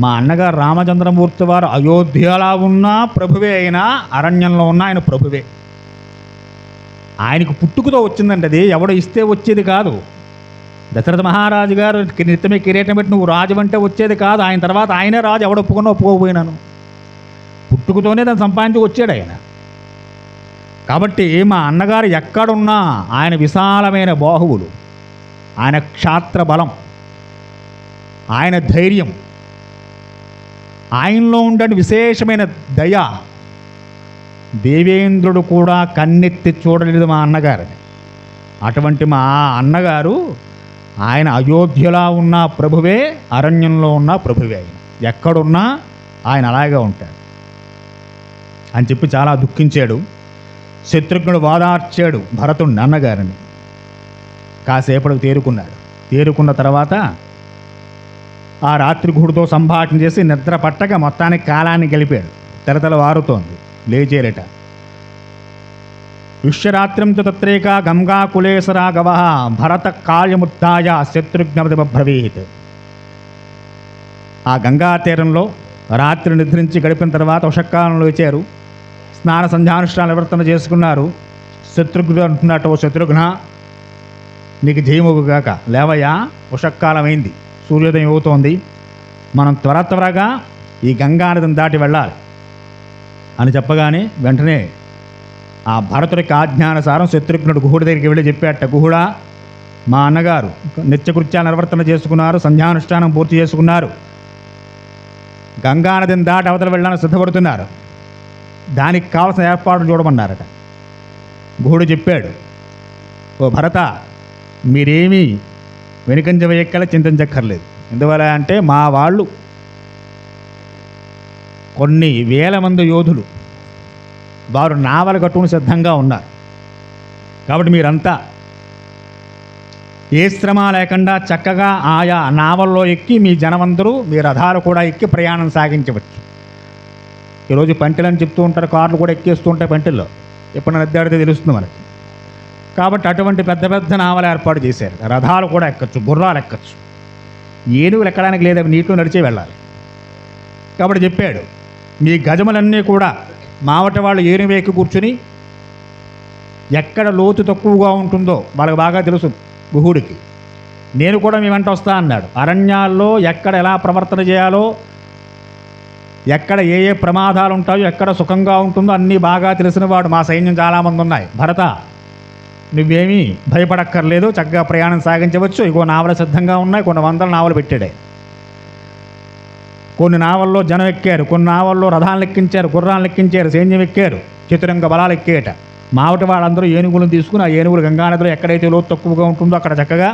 మా అన్నగారు రామచంద్రమూర్తి వారు అయోధ్యలా ఉన్నా ప్రభువే, అయినా అరణ్యంలో ఉన్న ఆయన ప్రభువే. ఆయనకు పుట్టుకతో వచ్చిందండి, అది ఎవడో ఇస్తే వచ్చేది కాదు. దశరథ మహారాజు గారు నిత్యమే కిరీటం పెట్టి నువ్వు రాజు అంటే వచ్చేది కాదు. ఆయన తర్వాత ఆయనే రాజు, ఎవడో ఒప్పుకున్నా ఒప్పుకోపోయినాను. పుట్టుకతోనే దాన్ని సంపాదించి వచ్చాడు ఆయన. కాబట్టి మా అన్నగారు ఎక్కడున్నా ఆయన విశాలమైన బాహువులు, ఆయన క్షాత్ర బలం, ఆయన ధైర్యం, ఆయనలో ఉండే విశేషమైన దయ, దేవేంద్రుడు కూడా కన్నెత్తి చూడలేదు మా అన్నగారిని. అటువంటి మా అన్నగారు ఆయన అయోధ్యలా ఉన్న ప్రభువే, అరణ్యంలో ఉన్న ప్రభువే. ఆయన ఎక్కడున్నా ఆయన అలాగే ఉంటాడు అని చెప్పి చాలా దుఃఖించాడు. శత్రుఘ్నుడు వాదార్చాడు భరతుడిని, అన్నగారిని. కాసేపటికి తేరుకున్నాడు. తేరుకున్న తర్వాత ఆ రాత్రి గుడితో సంభాషణ చేసి నిద్ర పట్టక మొత్తానికి కాలాన్ని గెలిపాడు. తెరతల వారుతోంది, లేచేరట. విశ్వరాత్రింతు తత్రేక గంగా కులేసరా గవ భరత కాళ్యముత్తాయ శత్రుఘ్నబ్రవీత్. ఆ గంగా తీరంలో రాత్రి నిద్రించి గడిపిన తర్వాత ఉషకాలంలో లేచారు. స్నాన సంధ్యానుష్ఠాన నివర్తన చేసుకున్నారు. శత్రుఘ్నుడు అంటున్నట్టు, ఓ శత్రుఘ్న, నీకు జయముగాక, లేవయ్యా, ఉషకాలమైంది, సూర్యోదయం అవుతోంది, మనం త్వరగా ఈ గంగా నదిని దాటి వెళ్ళాలి అని చెప్పగానే వెంటనే ఆ భరతుడికి ఆజ్ఞానుసారం శత్రుఘ్నుడు గుహుడి దగ్గరికి వెళ్ళి చెప్పాట, గుహుడా, మా అన్నగారు నిత్యకృత్యాలు నిర్వర్తన చేసుకున్నారు, సంధ్యానుష్ఠానం పూర్తి చేసుకున్నారు, గంగానదిని దాటి అవతల వెళ్ళడానికి సిద్ధపడుతున్నారు, దానికి కావాల్సిన ఏర్పాట్లు చూడమన్నారట. గుహుడు చెప్పాడు, ఓ భరత, మీరేమీ వెనుకంజ వేయక్కల చింతించక్కర్లేదు. ఎందువల్ల అంటే మా వాళ్ళు కొన్ని వేల మంది యోధులు వారు నావల కట్టుకుని సిద్ధంగా ఉన్నారు. కాబట్టి మీరంతా ఏ శ్రమ లేకుండా చక్కగా ఆయా నావల్లో ఎక్కి మీ జనమందరూ మీ రథాలు కూడా ఎక్కి ప్రయాణం సాగించవచ్చు. ఈరోజు పంటెలని చెప్తూ ఉంటారు, కార్లు కూడా ఎక్కేస్తూ ఉంటాయి పంటెల్లో, ఎప్పుడు నద్దాడితే తెలుస్తుంది మనకి. కాబట్టి అటువంటి పెద్ద పెద్ద నావలు ఏర్పాటు చేశారు. రథాలు కూడా ఎక్కచ్చు, గుర్రాలు ఎక్కచ్చు. ఏనుగులు ఎక్కడానికి లేదు, అవి నీటిలో నడిచే వెళ్ళాలి. కాబట్టి చెప్పాడు, మీ గజములన్నీ కూడా మావట వాళ్ళు ఏనుగు ఎక్కి కూర్చుని ఎక్కడ లోతు తక్కువగా ఉంటుందో వాళ్ళకి బాగా తెలుసు గుహుడికి, నేను కూడా మీ వెంట వస్తా అన్నాడు. అరణ్యాల్లో ఎక్కడ ఎలా ప్రవర్తన చేయాలో, ఎక్కడ ఏ ఏ ప్రమాదాలు ఉంటాయో, ఎక్కడ సుఖంగా ఉంటుందో అన్నీ బాగా తెలిసిన వాడు. మా సైన్యం చాలామంది ఉన్నాయి, భరత నువ్వేమీ భయపడక్కర్లేదు, చక్కగా ప్రయాణం సాగించవచ్చు. ఇగో నావలు సిద్ధంగా ఉన్నాయి. కొన్ని వందల నావలు పెట్టాడే. కొన్ని నావల్లో జనం ఎక్కారు, కొన్ని నావల్లో రథాలను ఎక్కించారు, గుర్రాలను ఎక్కించారు, సైన్యం ఎక్కారు, చతురంగ బలాలు ఎక్కేట. మావటి వాళ్ళందరూ ఏనుగులను తీసుకుని ఆ ఏనుగులు గంగానదిలో ఎక్కడైతే లోతు తక్కువగా ఉంటుందో అక్కడ చక్కగా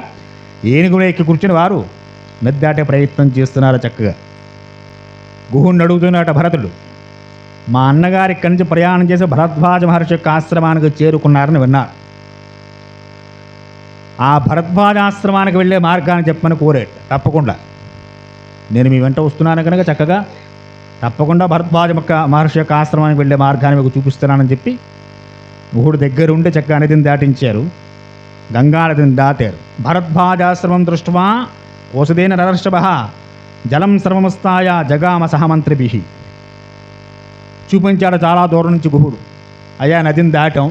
ఏనుగులు ఎక్కి కూర్చుని వారు నది దాటే ప్రయత్నం చేస్తున్నారు. చక్కగా గుహుడిని అడుగుతున్నట భరతుడు, మా అన్నగారి ఇక్కడి నుంచి ప్రయాణం చేసి భరద్వాజ మహర్షి యొక్క ఆశ్రమానికి చేరుకున్నారని విన్నారు. ఆ భరద్వాజాశ్రమానికి వెళ్ళే మార్గాన్ని చెప్పమని కోరేట. తప్పకుండా నేను మీ వెంట వస్తున్నాను కనుక చక్కగా తప్పకుండా భరద్వాజ మహర్షి యొక్క ఆశ్రమానికి వెళ్ళే మార్గాన్ని మీకు చూపిస్తున్నానని చెప్పి గుహుడు దగ్గర ఉంటే చక్కగా నదిని దాటించారు, గంగానదిని దాటారు. భరద్వాజాశ్రమం దృష్ట్వా కోసదేన నరర్షభ జలం సర్వమస్తాయ జగామ సహమంత్రిభి. చూపించాడు చాలా దూరం నుంచి గుహుడు. అయ్యా నదిని దాటాం,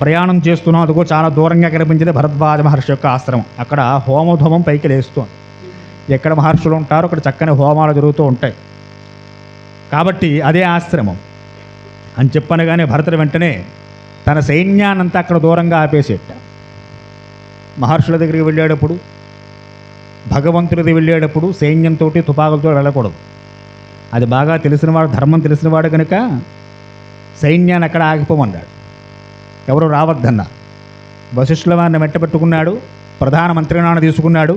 ప్రయాణం చేస్తున్నాం, అదిగో చాలా దూరంగా కనిపించింది భరద్వాజ మహర్షి యొక్క ఆశ్రమం. అక్కడ హోమధూమం పైకి లేస్తోంది. ఎక్కడ మహర్షులు ఉంటారో అక్కడ చక్కని హోమాలు జరుగుతూ ఉంటాయి. కాబట్టి అదే ఆశ్రమం అని చెప్పనగానే భరతుడు వెంటనే తన సైన్యాన్నంతా అక్కడ దూరంగా ఆపేసేట. మహర్షుల దగ్గరికి వెళ్ళేటప్పుడు, భగవంతుడిది వెళ్ళేటప్పుడు సైన్యంతో తుపాకులతో వెళ్ళకూడదు. అది బాగా తెలిసినవాడు, ధర్మం తెలిసినవాడు కనుక సైన్యాన్ని అక్కడ ఆగిపోమన్నాడు. ఎవరు రావద్దన్న. వశిష్ఠుల వారిని వెంటబెట్టుకున్నాడు, ప్రధానమంత్రినాన్ని తీసుకున్నాడు,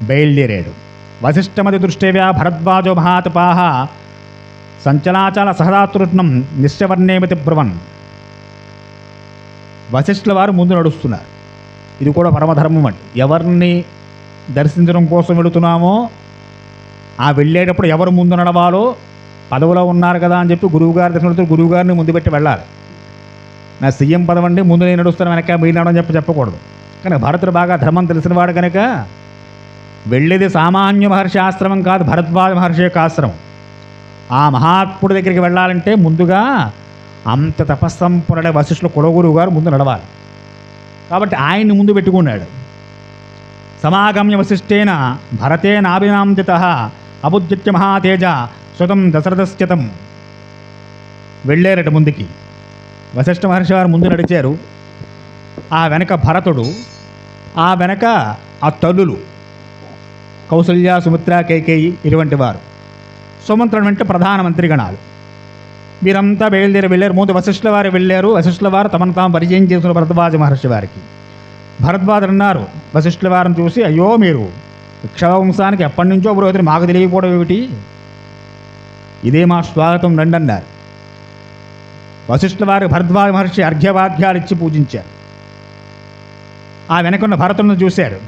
బయలుదేరాడు. వశిష్ఠమది దృష్టవ్యా భరద్వాజో మహాతపాహ సంచలాచల సహదాతృష్ణం నిశ్చవర్ణేమతి బ్రువన్. వశిష్ఠుల వారు ముందు నడుస్తున్నారు. ఇది కూడా పరమధర్మం అండి. ఎవరిని దర్శించడం కోసం వెళుతున్నామో ఆ వెళ్ళేటప్పుడు ఎవరు ముందు నడవాలో, పదవిలో ఉన్నారు కదా అని చెప్పి గురువుగారి దర్శనం గురువుగారిని ముందు పెట్టి వెళ్ళాలి. నా సీఎం పదవండి, ముందు నేను నడుస్తాను, వెనక మీరు నడవని చెప్పకూడదు. కానీ భరతుడు బాగా ధర్మం తెలిసినవాడు కనుక వెళ్ళేది సామాన్య మహర్షి ఆశ్రమం కాదు, భరద్వాజ మహర్షి యొక్క ఆశ్రమం. ఆ మహాత్ముడి దగ్గరికి వెళ్ళాలంటే ముందుగా అంత తపస్సంపన్నుడైన వశిష్ఠుల కులగురువు గారు ముందు నడవాలి. కాబట్టి ఆయన్ని ముందు పెట్టుకున్నాడు. సమాగమ్య వశిష్ఠేన భరతేనాభినాందిత అబుద్ధిత్య మహాతేజ స్వతం దశరథశ్చితం. వెళ్ళారట ముందుకి. వశిష్ఠ మహర్షి వారు ముందు నడిచారు. ఆ వెనక భరతుడు, ఆ వెనక ఆ తల్లులు కౌసల్య, సుమిత్ర, కైకేయి ఇటువంటి వారు. సుమంత్రుడు వెంట ప్రధానమంత్రి గణాలు. వీరంతా బయలుదేరి వెళ్ళారు. ముందు వశిష్ఠుల వారు వెళ్ళారు. వశిష్ఠుల వారు తమను తాము పరిచయం చేసిన భరద్వాజ మహర్షి వారికి. భరద్వాజుడు అన్నారు వశిష్ఠుల వారిని చూసి, అయ్యో మీరు ఇక్ష్వాకువంశానికి ఎప్పటి నుంచో పురోహితుడు, మాకు తెలియకపోవడం ఏమిటి? ఇదే మా స్వాగతం రండి అన్నారు. వశిష్ఠుల వారు భరద్వాజ మహర్షి అర్ఘ్యవాద్యాలు ఇచ్చి పూజించారు. ఆ వెనకున్న భరతుడిని చూశారు.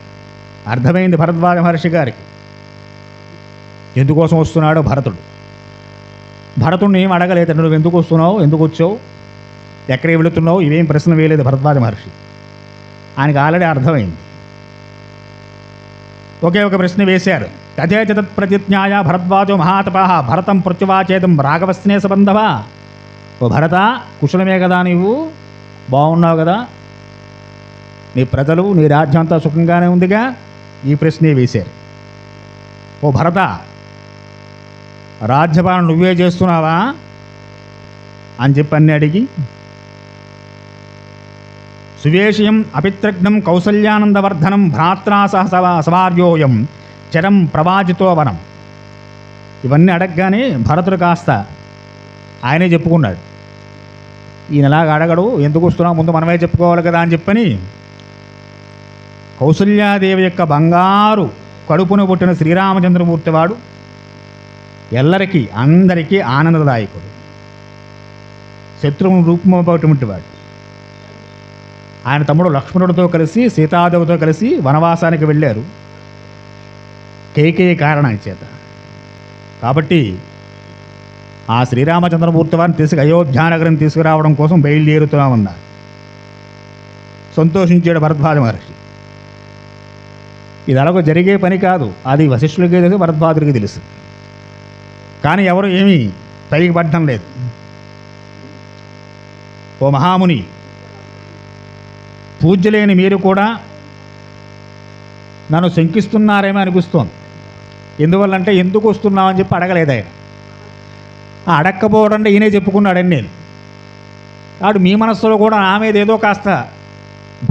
అర్థమైంది భరద్వాజ మహర్షి గారికి ఎందుకోసం వస్తున్నాడో. భరతుడిని ఏం అడగలేదు, నువ్వు ఎందుకు వస్తున్నావు, ఎందుకు వచ్చావు, ఎక్కడికి వెళుతున్నావు, ఇవేం ప్రశ్న వేయలేదు భరద్వాజ మహర్షి. ఆయనకు ఆల్రెడీ అర్థమైంది. ఒకే ఒక ప్రశ్న వేశారు. తథేచ తత్ప్రతిజ్ఞాయ భరద్వాజో మహాతపాహ భరతం ప్రత్యువాచేదం రాఘవస్నే సంబంధవా. ఓ భరత, కుశలమే కదా, నీవు బాగున్నావు కదా, నీ ప్రజలు నీ రాజ్యం అంతా సుఖంగానే ఉందిగా, ఈ ప్రశ్నే వేశారు. ఓ భరత, రాజ్యపాలన నువ్వే చేస్తున్నావా అని చెప్పి అన్ని అడిగి, సువేషయం అపిత్రఘ్నం కౌసల్యానందవర్ధనం భ్రాత్రా సహ సమార్యోయం చరం ప్రవాజితో వనం. ఇవన్నీ అడగగానే భరతుడు కాస్త ఆయనే చెప్పుకున్నాడు. ఈయనలాగా అడగడు, ఎందుకు వస్తున్నావు, ముందు మనమే చెప్పుకోవాలి కదా అని చెప్పని కౌసల్యాదేవి యొక్క బంగారు కడుపును పుట్టిన శ్రీరామచంద్రమూర్తి వాడు అందరికీ ఆనందదాయకుడు, శత్రువును రూపమటువంటి వాడు. ఆయన తమ్ముడు లక్ష్మణుడితో కలిసి సీతాదేవితో కలిసి వనవాసానికి వెళ్ళారు కైకేయి కారణం చేత. కాబట్టి ఆ శ్రీరామచంద్రమూర్తి వారిని అయోధ్యానగరం తీసుకురావడం కోసం బయలుదేరుతూ ఉన్నారు. సంతోషించాడు భరద్వాజ మహర్షి. ఇది అలాగో జరిగే పని కాదు, అది వశిష్ఠుడికి తెలుసు, భరద్వాజుడికి తెలుసు. కానీ ఎవరు ఏమీ పైకి పడడం లేదు. ఓ మహాముని, పూజ్యులేని మీరు కూడా నన్ను శంకిస్తున్నారేమో అనిపిస్తోంది. ఎందువల్లంటే ఎందుకు వస్తున్నామని చెప్పి అడగలేదు ఆయన. అడక్కపోవడం అంటే ఈయనే చెప్పుకున్నాడని నేను. కాబట్టి మీ మనస్సులో కూడా నా మీద ఏదో కాస్త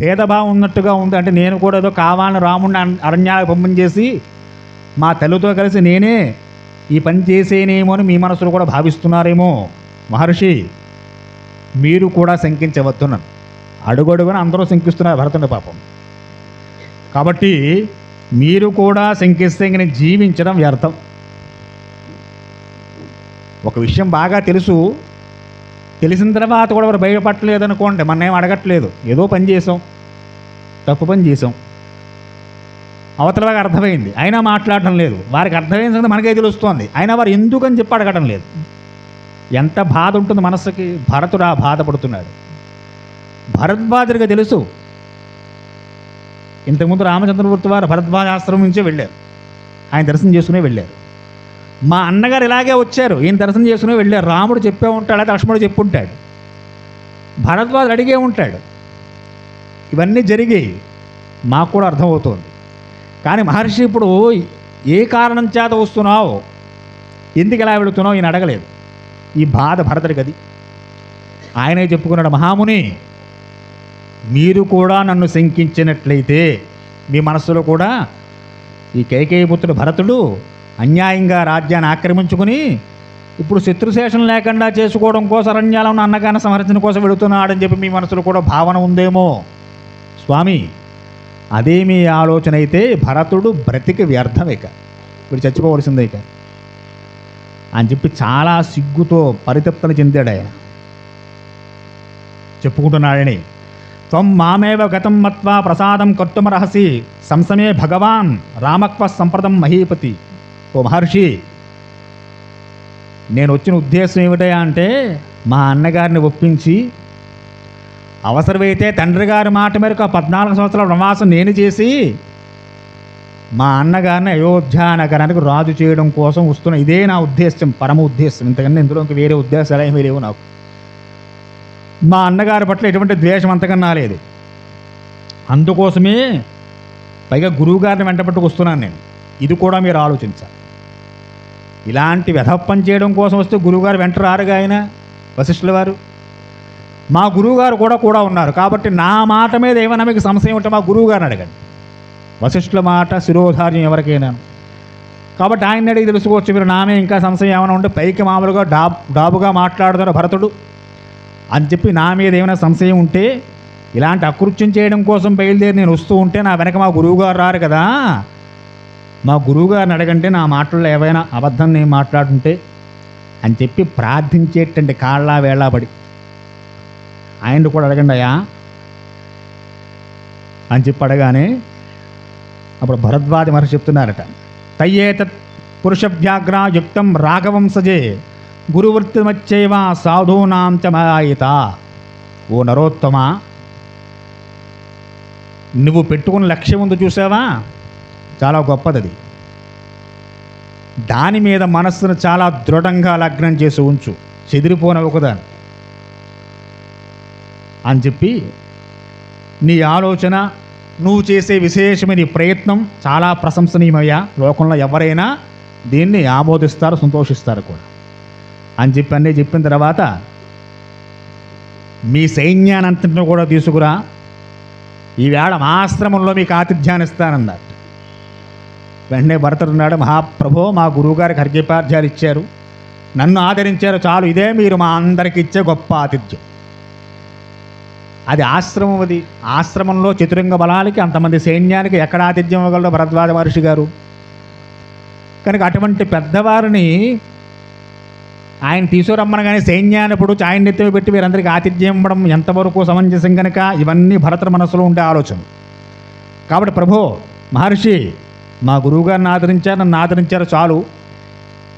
భేదభావం ఉన్నట్టుగా ఉంది. అంటే నేను కూడా ఏదో కావాలని రాముడిని అరణ్యాలకు పంపించేసి మా తల్లితో కలిసి నేనే ఈ పని చేసేనేమో అని మీ మనసులో కూడా భావిస్తున్నారేమో. మహర్షి, మీరు కూడా శంకించవద్దున్నాను. అడుగడుగున అందరూ శంకిస్తున్నారు భరతుని పాపం. కాబట్టి మీరు కూడా శంకిస్తే ఇంక నేను జీవించడం వ్యర్థం. ఒక విషయం బాగా తెలిసిన తర్వాత కూడా వారు బయటపట్టలేదు అనుకోండి, మన్నేం అడగట్లేదు, ఏదో పని చేసాం, తప్పు పని చేసాం, అవతలగా అర్థమైంది, అయినా మాట్లాడటం లేదు. వారికి అర్థమైన సంగతి మనకే తెలుస్తోంది, అయినా వారు ఎందుకని చెప్పి అడగటం లేదు. ఎంత బాధ ఉంటుంది మనస్సుకి. భరతుడు ఆ బాధపడుతున్నాడు. భరద్వాజుడికి తెలుసు. ఇంతకుముందు రామచంద్రమూర్తి వారు భరద్వాజాశ్రమం నుంచే వెళ్ళారు, ఆయన దర్శనం చేసుకునే వెళ్ళారు. మా అన్నగారు ఇలాగే వచ్చారు, ఈయన దర్శనం చేసుకునే వెళ్ళారు. రాముడు చెప్పే ఉంటాడు, అయితే లక్ష్మణుడు చెప్పుంటాడు, భరద్వాజుడు అడిగే ఉంటాడు. ఇవన్నీ జరిగి మాకు కూడా అర్థమవుతోంది. కానీ మహర్షి ఇప్పుడు ఏ కారణం చేత వస్తున్నావు, ఎందుకు ఎలా వెళుతున్నావు ఈయన అడగలేదు. ఈ బాధ భరతుడికి అది. ఆయనే చెప్పుకున్నాడు, మహాముని, మీరు కూడా నన్ను శంకించినట్లయితే మీ మనస్సులో కూడా ఈ కైకేయపుత్రుడు భరతుడు అన్యాయంగా రాజ్యాన్ని ఆక్రమించుకుని ఇప్పుడు శత్రుశేషం లేకుండా చేసుకోవడం కోసం అరణ్యాలను ఉన్న అన్నగారిని సంహరించడం కోసం వెళుతున్నాడని చెప్పి మీ మనసులో కూడా భావన ఉందేమో. స్వామి, అదే మీ ఆలోచన అయితే భరతుడు బ్రతికి వ్యర్థం, ఇక వీడు చచ్చిపోవలసిందే ఇక అని చెప్పి చాలా సిగ్గుతో పరితప్తన చెందాడు ఆయన. చెప్పుకుంటున్నాడని, త్వం మామేవ గతం మత్వా ప్రసాదం కర్తుమర్హసి సంసమే భగవాన్ రామక్వ సంప్రదం మహీపతి. ఓ మహర్షి, నేను వచ్చిన ఉద్దేశం ఏమిటయా అంటే మా అన్నగారిని ఒప్పించి అవసరమైతే తండ్రి గారి మాట మేరకు 14 సంవత్సరాల వనవాసం నేను చేసి మా అన్నగారిని అయోధ్య నగరానికి రాజు చేయడం కోసం వస్తున్న ఇదే నా ఉద్దేశం, పరమ ఉద్దేశం. ఇంతకన్నా ఇందులో ఇంక వేరే ఉద్దేశాలు ఏమీ లేవు నాకు. మా అన్నగారి పట్ల ఎటువంటి ద్వేషం అంతకన్నా లేదు. అందుకోసమే పైగా గురువుగారిని వెంటబట్టుకు వస్తున్నాను నేను. ఇది కూడా మీరు ఆలోచించాలి. ఇలాంటి వెధప్పని చేయడం కోసం వస్తే గురువుగారు వెంట రారుగా ఆయన వశిష్ఠుల వారు. మా గురువుగారు కూడా ఉన్నారు. కాబట్టి నా మాట మీద ఏమైనా మీకు సంశయం ఉంటే మా గురువుగారిని అడగండి. వశిష్ఠుల మాట శిరోధార్యం ఎవరికైనా. కాబట్టి ఆయన అడిగి తెలుసుకోవచ్చు. మీరు నామే ఇంకా సంశయం ఏమైనా ఉంటే పైకి మామూలుగా డాబుగా మాట్లాడుతారు భరతుడు అని చెప్పి నా మీద ఏమైనా సంశయం ఉంటే, ఇలాంటి అకృత్యం చేయడం కోసం బయలుదేరి నేను వస్తూ ఉంటే నా వెనక మా గురువుగారు రారు కదా, మా గురువుగారిని అడగంటే నా మాటల్లో ఏవైనా అబద్ధం నేను మాట్లాడుంటే అని చెప్పి ప్రార్థించేటండి కాళ్ళ వేళాబడి. ఆయన్ని కూడా అడగండి అయ్యా అని చెప్పి అడగానే అప్పుడు భరద్వాజ మహర్షి చెప్తున్నారట, తయ్యేతత్ పురుషభ్యాగ్రా యుక్తం రాఘవంసజే గురువృత్తిమచ్చైవ సాధూనాం చ మయాయిత. ఓ నరోత్తమ, నువ్వు పెట్టుకున్న లక్ష్యం ఉంది చూసావా, చాలా గొప్పది. దాని మీద మనస్సును చాలా దృఢంగా లగ్నం చేసి ఉంచు, చెదిరిపోనవకుదాన్ని అని చెప్పి నీ ఆలోచన, నువ్వు చేసే విశేషమైన ప్రయత్నం చాలా ప్రశంసనీయమయ్యా. లోకంలో ఎవరైనా దీన్ని ఆమోదిస్తారు, సంతోషిస్తారు కూడా అని చెప్పి అన్నీ చెప్పిన తర్వాత, మీ సైన్యానంతటిని కూడా తీసుకురా, ఈవేళ మా ఆశ్రమంలో మీకు ఆతిథ్యాన్ని ఇస్తానన్నారు. వెంటనే భరతుడున్నాడు, మహాప్రభో, మా గురువుగారికి అర్ఘ్యపాద్యాలు ఇచ్చారు, నన్ను ఆదరించారు, చాలు, ఇదే మీరు మా అందరికి ఇచ్చే గొప్ప ఆతిథ్యం అది ఆశ్రమం. అది ఆశ్రమంలో చతురంగ బలాలకి అంతమంది సైన్యానికి ఎక్కడ ఆతిథ్యం ఇవ్వగలరు భరద్వాజ మహర్షి గారు? కనుక అటువంటి పెద్దవారిని ఆయన తీసుకురమ్మనగానే సైన్యాన్ని ఇప్పుడు ఆయన నెత్తిన పెట్టి వీరందరికీ ఆతిథ్యం ఇవ్వడం ఎంతవరకు సమంజసం కనుక ఇవన్నీ భరతుడి మనసులో ఉండే ఆలోచన. కాబట్టి ప్రభు మహర్షి మా గురువుగారిని ఆదరించారు, నన్ను ఆదరించారు చాలు,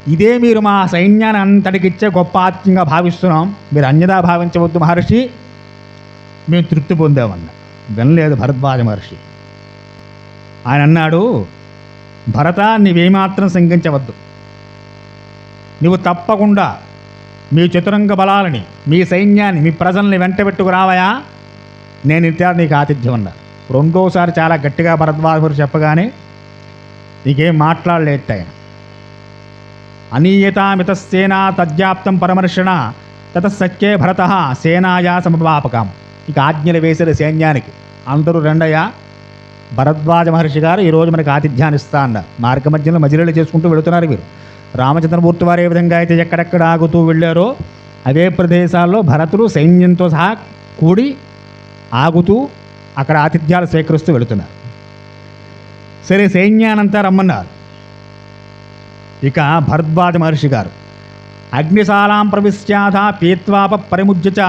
ఇదే మీరు మా సైన్యాన్ని అంతటికి ఇచ్చే గొప్ప ఆతిథ్యంగా భావిస్తున్నాం, మీరు అన్యదా భావించవద్దు మహర్షి, మేము తృప్తి పొందామన్న. వినలేదు భరద్వాజ మహర్షి. ఆయన అన్నాడు, భరత నీవేమాత్రం శంకించవద్దు, నువ్వు తప్పకుండా మీ చతురంగ బలాలని, మీ సైన్యాన్ని, మీ ప్రజల్ని వెంట పెట్టుకు రావయా, నేను ఇంత నీకు ఆతిథ్యం అన్నా. రెండోసారి చాలా గట్టిగా భరద్వాజ మహర్షి చెప్పగానే నీకేం మాట్లాడలేట ఆయన. అనీయతామితసేనా తద్యాప్తం పరమర్షణ తతసత్యే భరత సేనాయా సమపాపకం. ఇక ఆజ్ఞలు వేసిన సైన్యానికి, అందరూ రెండయ్యా, భరద్వాజ మహర్షి గారు ఈరోజు మనకి ఆతిథ్యాన్ని ఇస్తా అన్నారు. మార్గ మధ్యలో మజిలీలు చేసుకుంటూ వెళుతున్నారు వీరు. రామచంద్రమూర్తి వారు ఏ విధంగా అయితే ఎక్కడెక్కడ ఆగుతూ వెళ్ళారో అదే ప్రదేశాల్లో భరతుడు సైన్యంతో సహా కూడి ఆగుతూ అక్కడ ఆతిథ్యాలు స్వీకరిస్తూ వెళుతున్నారు. సరే, సైన్యానంతా రమ్మన్నారు. ఇక భరద్వాజ మహర్షి గారు అగ్నిశాలాం ప్రవిశ్యాధ పీత్వాప పరిముజ్యచ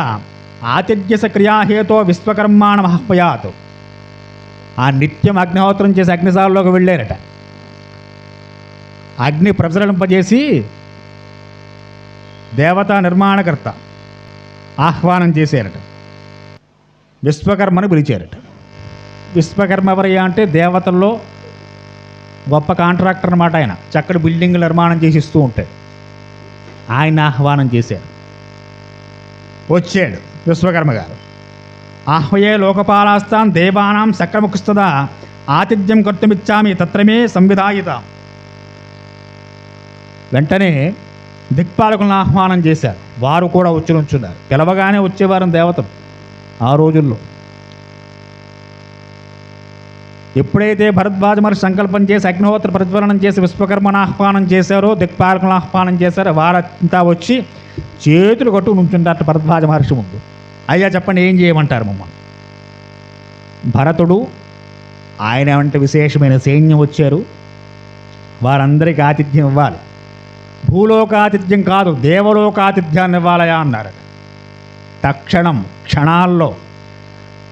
ఆతిథ్యస క్రియాహేతో విశ్వకర్మాణ మహ్పయాత్. ఆ నిత్యం అగ్నిహోత్రం చేసి అగ్నిశాలలోకి వెళ్ళారట. అగ్ని ప్రజ్వలింపజేసి దేవతా నిర్మాణకర్త ఆహ్వానం చేశారట. విశ్వకర్మను పిలిచారట. విశ్వకర్మ ఎవరయ్యా అంటే దేవతల్లో గొప్ప కాంట్రాక్టర్ అన్నమాట. ఆయన చక్కటి బిల్డింగ్లు నిర్మాణం చేసి ఇస్తూ ఉంటాడు. ఆయన ఆహ్వానం చేశారు. వచ్చాడు విశ్వకర్మ గారు. ఆహ్వయే లోకపాలాస్తాం దేవానాం సక్రముఖస్తదా ఆతిథ్యం కర్తుమిచ్చామి తత్రమే సంవిధాయిత. వెంటనే దిక్పాలకులను ఆహ్వానం చేశారు. వారు కూడా వచ్చి నుంచున్నారు. పిలవగానే వచ్చేవారు దేవతలు ఆ రోజుల్లో. ఎప్పుడైతే భరద్వాజ మహర్షి సంకల్పం చేసి అగ్నిహోత్ర ప్రజ్వలనం చేసి విశ్వకర్మను ఆహ్వానం చేశారో, దిక్పాలకులను ఆహ్వానం చేశారో, వారంతా వచ్చి చేతులు కట్టు నుంచుంటారు భరద్వాజ మహర్షి ముందు. అయ్యా చెప్పండి, ఏం చేయమంటారు మమ్మల్ని? భరతుడు, ఆయన వంటి విశేషమైన సైన్యం వచ్చారు, వారందరికీ ఆతిథ్యం ఇవ్వాలి. భూలోకాతిథ్యం కాదు, దేవలోకాతిథ్యాన్ని ఇవ్వాలయా అన్నారు. తక్షణం క్షణాల్లో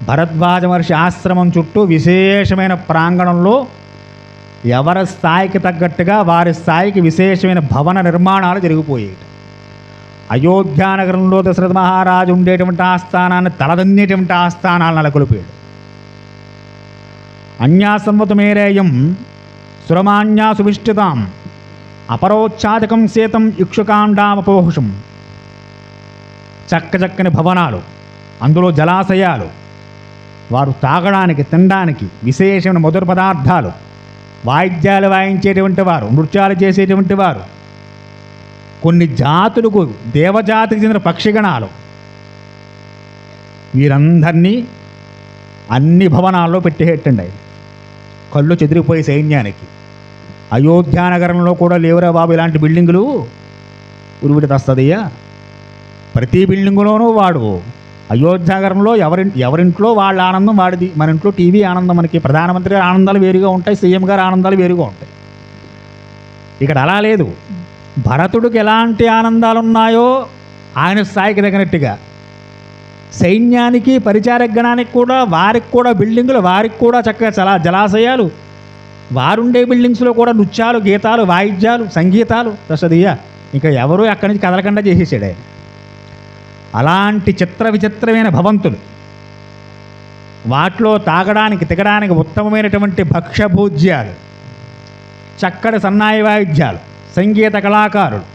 భరద్వాజ మహర్షి ఆశ్రమం చుట్టూ విశేషమైన ప్రాంగణంలో ఎవరి స్థాయికి తగ్గట్టుగా వారి స్థాయికి విశేషమైన భవన నిర్మాణాలు జరిగిపోయాయి. అయోధ్యానగరంలో దశరథ మహారాజు ఉండేటువంటి ఆస్థానాన్ని తలదన్నేటువంటి ఆస్థానాలను నెలకొల్పాడు. అన్యాసంవతమేరేయం సురమాన్యా సువిష్టితాం అపరోచ్ఛాదకం శీతం ఇక్షుకాండామపోహుషం. చక్కచక్కని భవనాలు, అందులో జలాశయాలు, వారు తాగడానికి తినడానికి విశేషమైన మధుర పదార్థాలు, వాయిద్యాలు వాయించేటువంటి వారు, నృత్యాలు చేసేటువంటి వారు, కొన్ని జాతులకు దేవజాతికి చెందిన పక్షిగణాలు, వీరందరినీ అన్ని భవనాల్లో పెట్టేటండి. కళ్ళు చెదిరిపోయే సైన్యానికి. అయోధ్యానగరంలో కూడా లేవురా బాబు ఇలాంటి బిల్డింగులు, ఉరువిడి తస్తదయ్యా. ప్రతి బిల్డింగులోనూ వాడు అయోధ్యానగరంలో ఎవరింట్లో వాళ్ళ ఆనందం వాడిది. మన ఇంట్లో టీవీ ఆనందం, మనకి ప్రధానమంత్రి గారి ఆనందాలు వేరుగా ఉంటాయి, సీఎం గారి ఆనందాలు వేరుగా ఉంటాయి. ఇక్కడ అలా లేదు. భరతుడికి ఎలాంటి ఆనందాలు ఉన్నాయో ఆయన స్థాయికి తగినట్టుగా సైన్యానికి పరిచారక గణానికి కూడా వారికి కూడా బిల్డింగులు, వారికి కూడా చక్కగా జలాశయాలు, వారుండే బిల్డింగ్స్లో కూడా నృత్యాలు, గీతాలు, వాయిద్యాలు, సంగీతాలు. దశదయ్య ఇంకా ఎవరూ అక్కడి నుంచి కదలకుండా చేసేసాడు ఆయన. అలాంటి చిత్ర విచిత్రమైన భవంతులు, వాటిలో తాగడానికి తిగడానికి ఉత్తమమైనటువంటి భక్ష్యభోజ్యాలు, చక్కటి సన్నాయి వాయిద్యాలు, సంగీత కళాకారులు,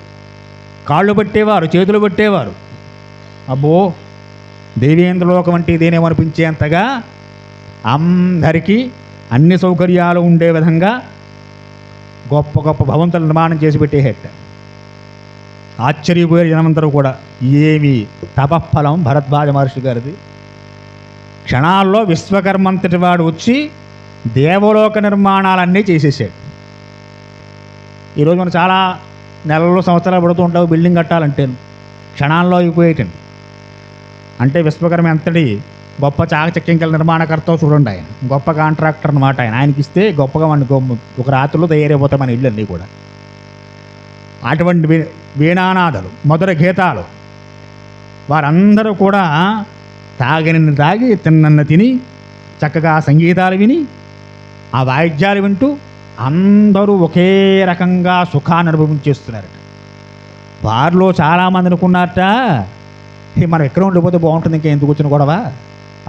కాళ్ళు పట్టేవారు, చేతులు పట్టేవారు. అబ్బో, దేవేంద్రలోకం వంటి ఇదేనేమనిపించేంతగా అందరికీ అన్ని సౌకర్యాలు ఉండే విధంగా గొప్ప గొప్ప భవంతులు నిర్మాణం చేసి పెట్టేహెట్. ఆశ్చర్యపోయారు జనమందరూ కూడా. ఏమి తపఫలం భరద్వాజ మహర్షి గారిది. క్షణాల్లో విశ్వకర్మంతటి వాడు వచ్చి దేవలోక నిర్మాణాలన్నీ చేసేసాడు. ఈరోజు మనం చాలా నెలల్లో సంవత్సరాలు పడుతూ ఉంటావు బిల్డింగ్ కట్టాలంటే, క్షణాల్లో అయిపోయేటండి. అంటే విశ్వకర్మ ఎంతటి గొప్ప చాకచక్యంకల నిర్మాణకర్త చూడండి, ఆయన గొప్ప కాంట్రాక్టర్ అనమాట. ఆయనకి ఇస్తే గొప్పగా మన ఒక రాత్రిలో తయారైపోతాయి మన ఇళ్ళన్నీ కూడా. అటువంటి వీణానాదాలు, మధుర గీతాలు, వారందరూ కూడా తాగినన్ని తాగి తిన్నన్న తిని చక్కగా సంగీతాలు విని ఆ వాయిద్యాలు వింటూ అందరూ ఒకే రకంగా సుఖాన్ని అనుభవించేస్తున్నారట. వారిలో చాలామంది అనుకున్నారట, మనం ఎక్కడ ఉండిపోతే బాగుంటుంది, ఇంకేం ఎందుకు వచ్చిన గొడవ,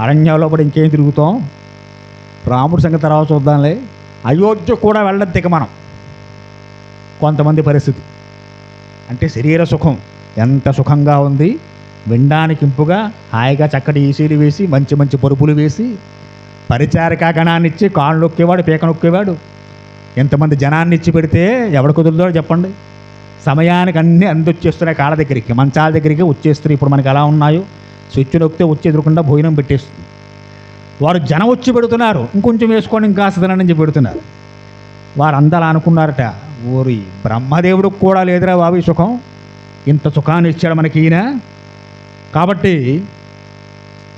అరణ్యంలో పడి ఇంకేం తిరుగుతాం, రాముడి సంగతి తర్వాత చూద్దాంలే, అయోధ్య కూడా వెళ్ళద్దిక మనం. కొంతమంది పరిస్థితి అంటే శరీర సుఖం ఎంత సుఖంగా ఉంది, వినడానికి ఇంపుగా హాయిగా చక్కటి ఈసీలు వేసి మంచి మంచి పరుపులు వేసి పరిచారికా గణాన్ని ఇచ్చి కాళ్ళు నొక్కేవాడు, పీక నొక్కేవాడు, ఎంతమంది జనాన్ని ఇచ్చి పెడితే ఎవడు కుదురుదో చెప్పండి. సమయానికి అన్నీ అందొచ్చేస్తున్నాయి, కాళ్ళ దగ్గరికి మంచాల దగ్గరికి వచ్చేస్తున్నాయి. ఇప్పుడు మనకి ఎలా ఉన్నాయో, స్విచ్ నొక్కితే వచ్చి ఎదురుకుండా భోజనం పెట్టేస్తుంది. వారు జనం వచ్చి పెడుతున్నారు, ఇంకొంచెం వేసుకోండి ఇంకా తినని చెప్పి పెడుతున్నారు. వారు అందరూ అనుకున్నారట, ఓరి బ్రహ్మదేవుడికి కూడా లేదురా బాబు ఈ సుఖం, ఇంత సుఖాన్ని ఇచ్చాడు మనకి ఈయన. కాబట్టి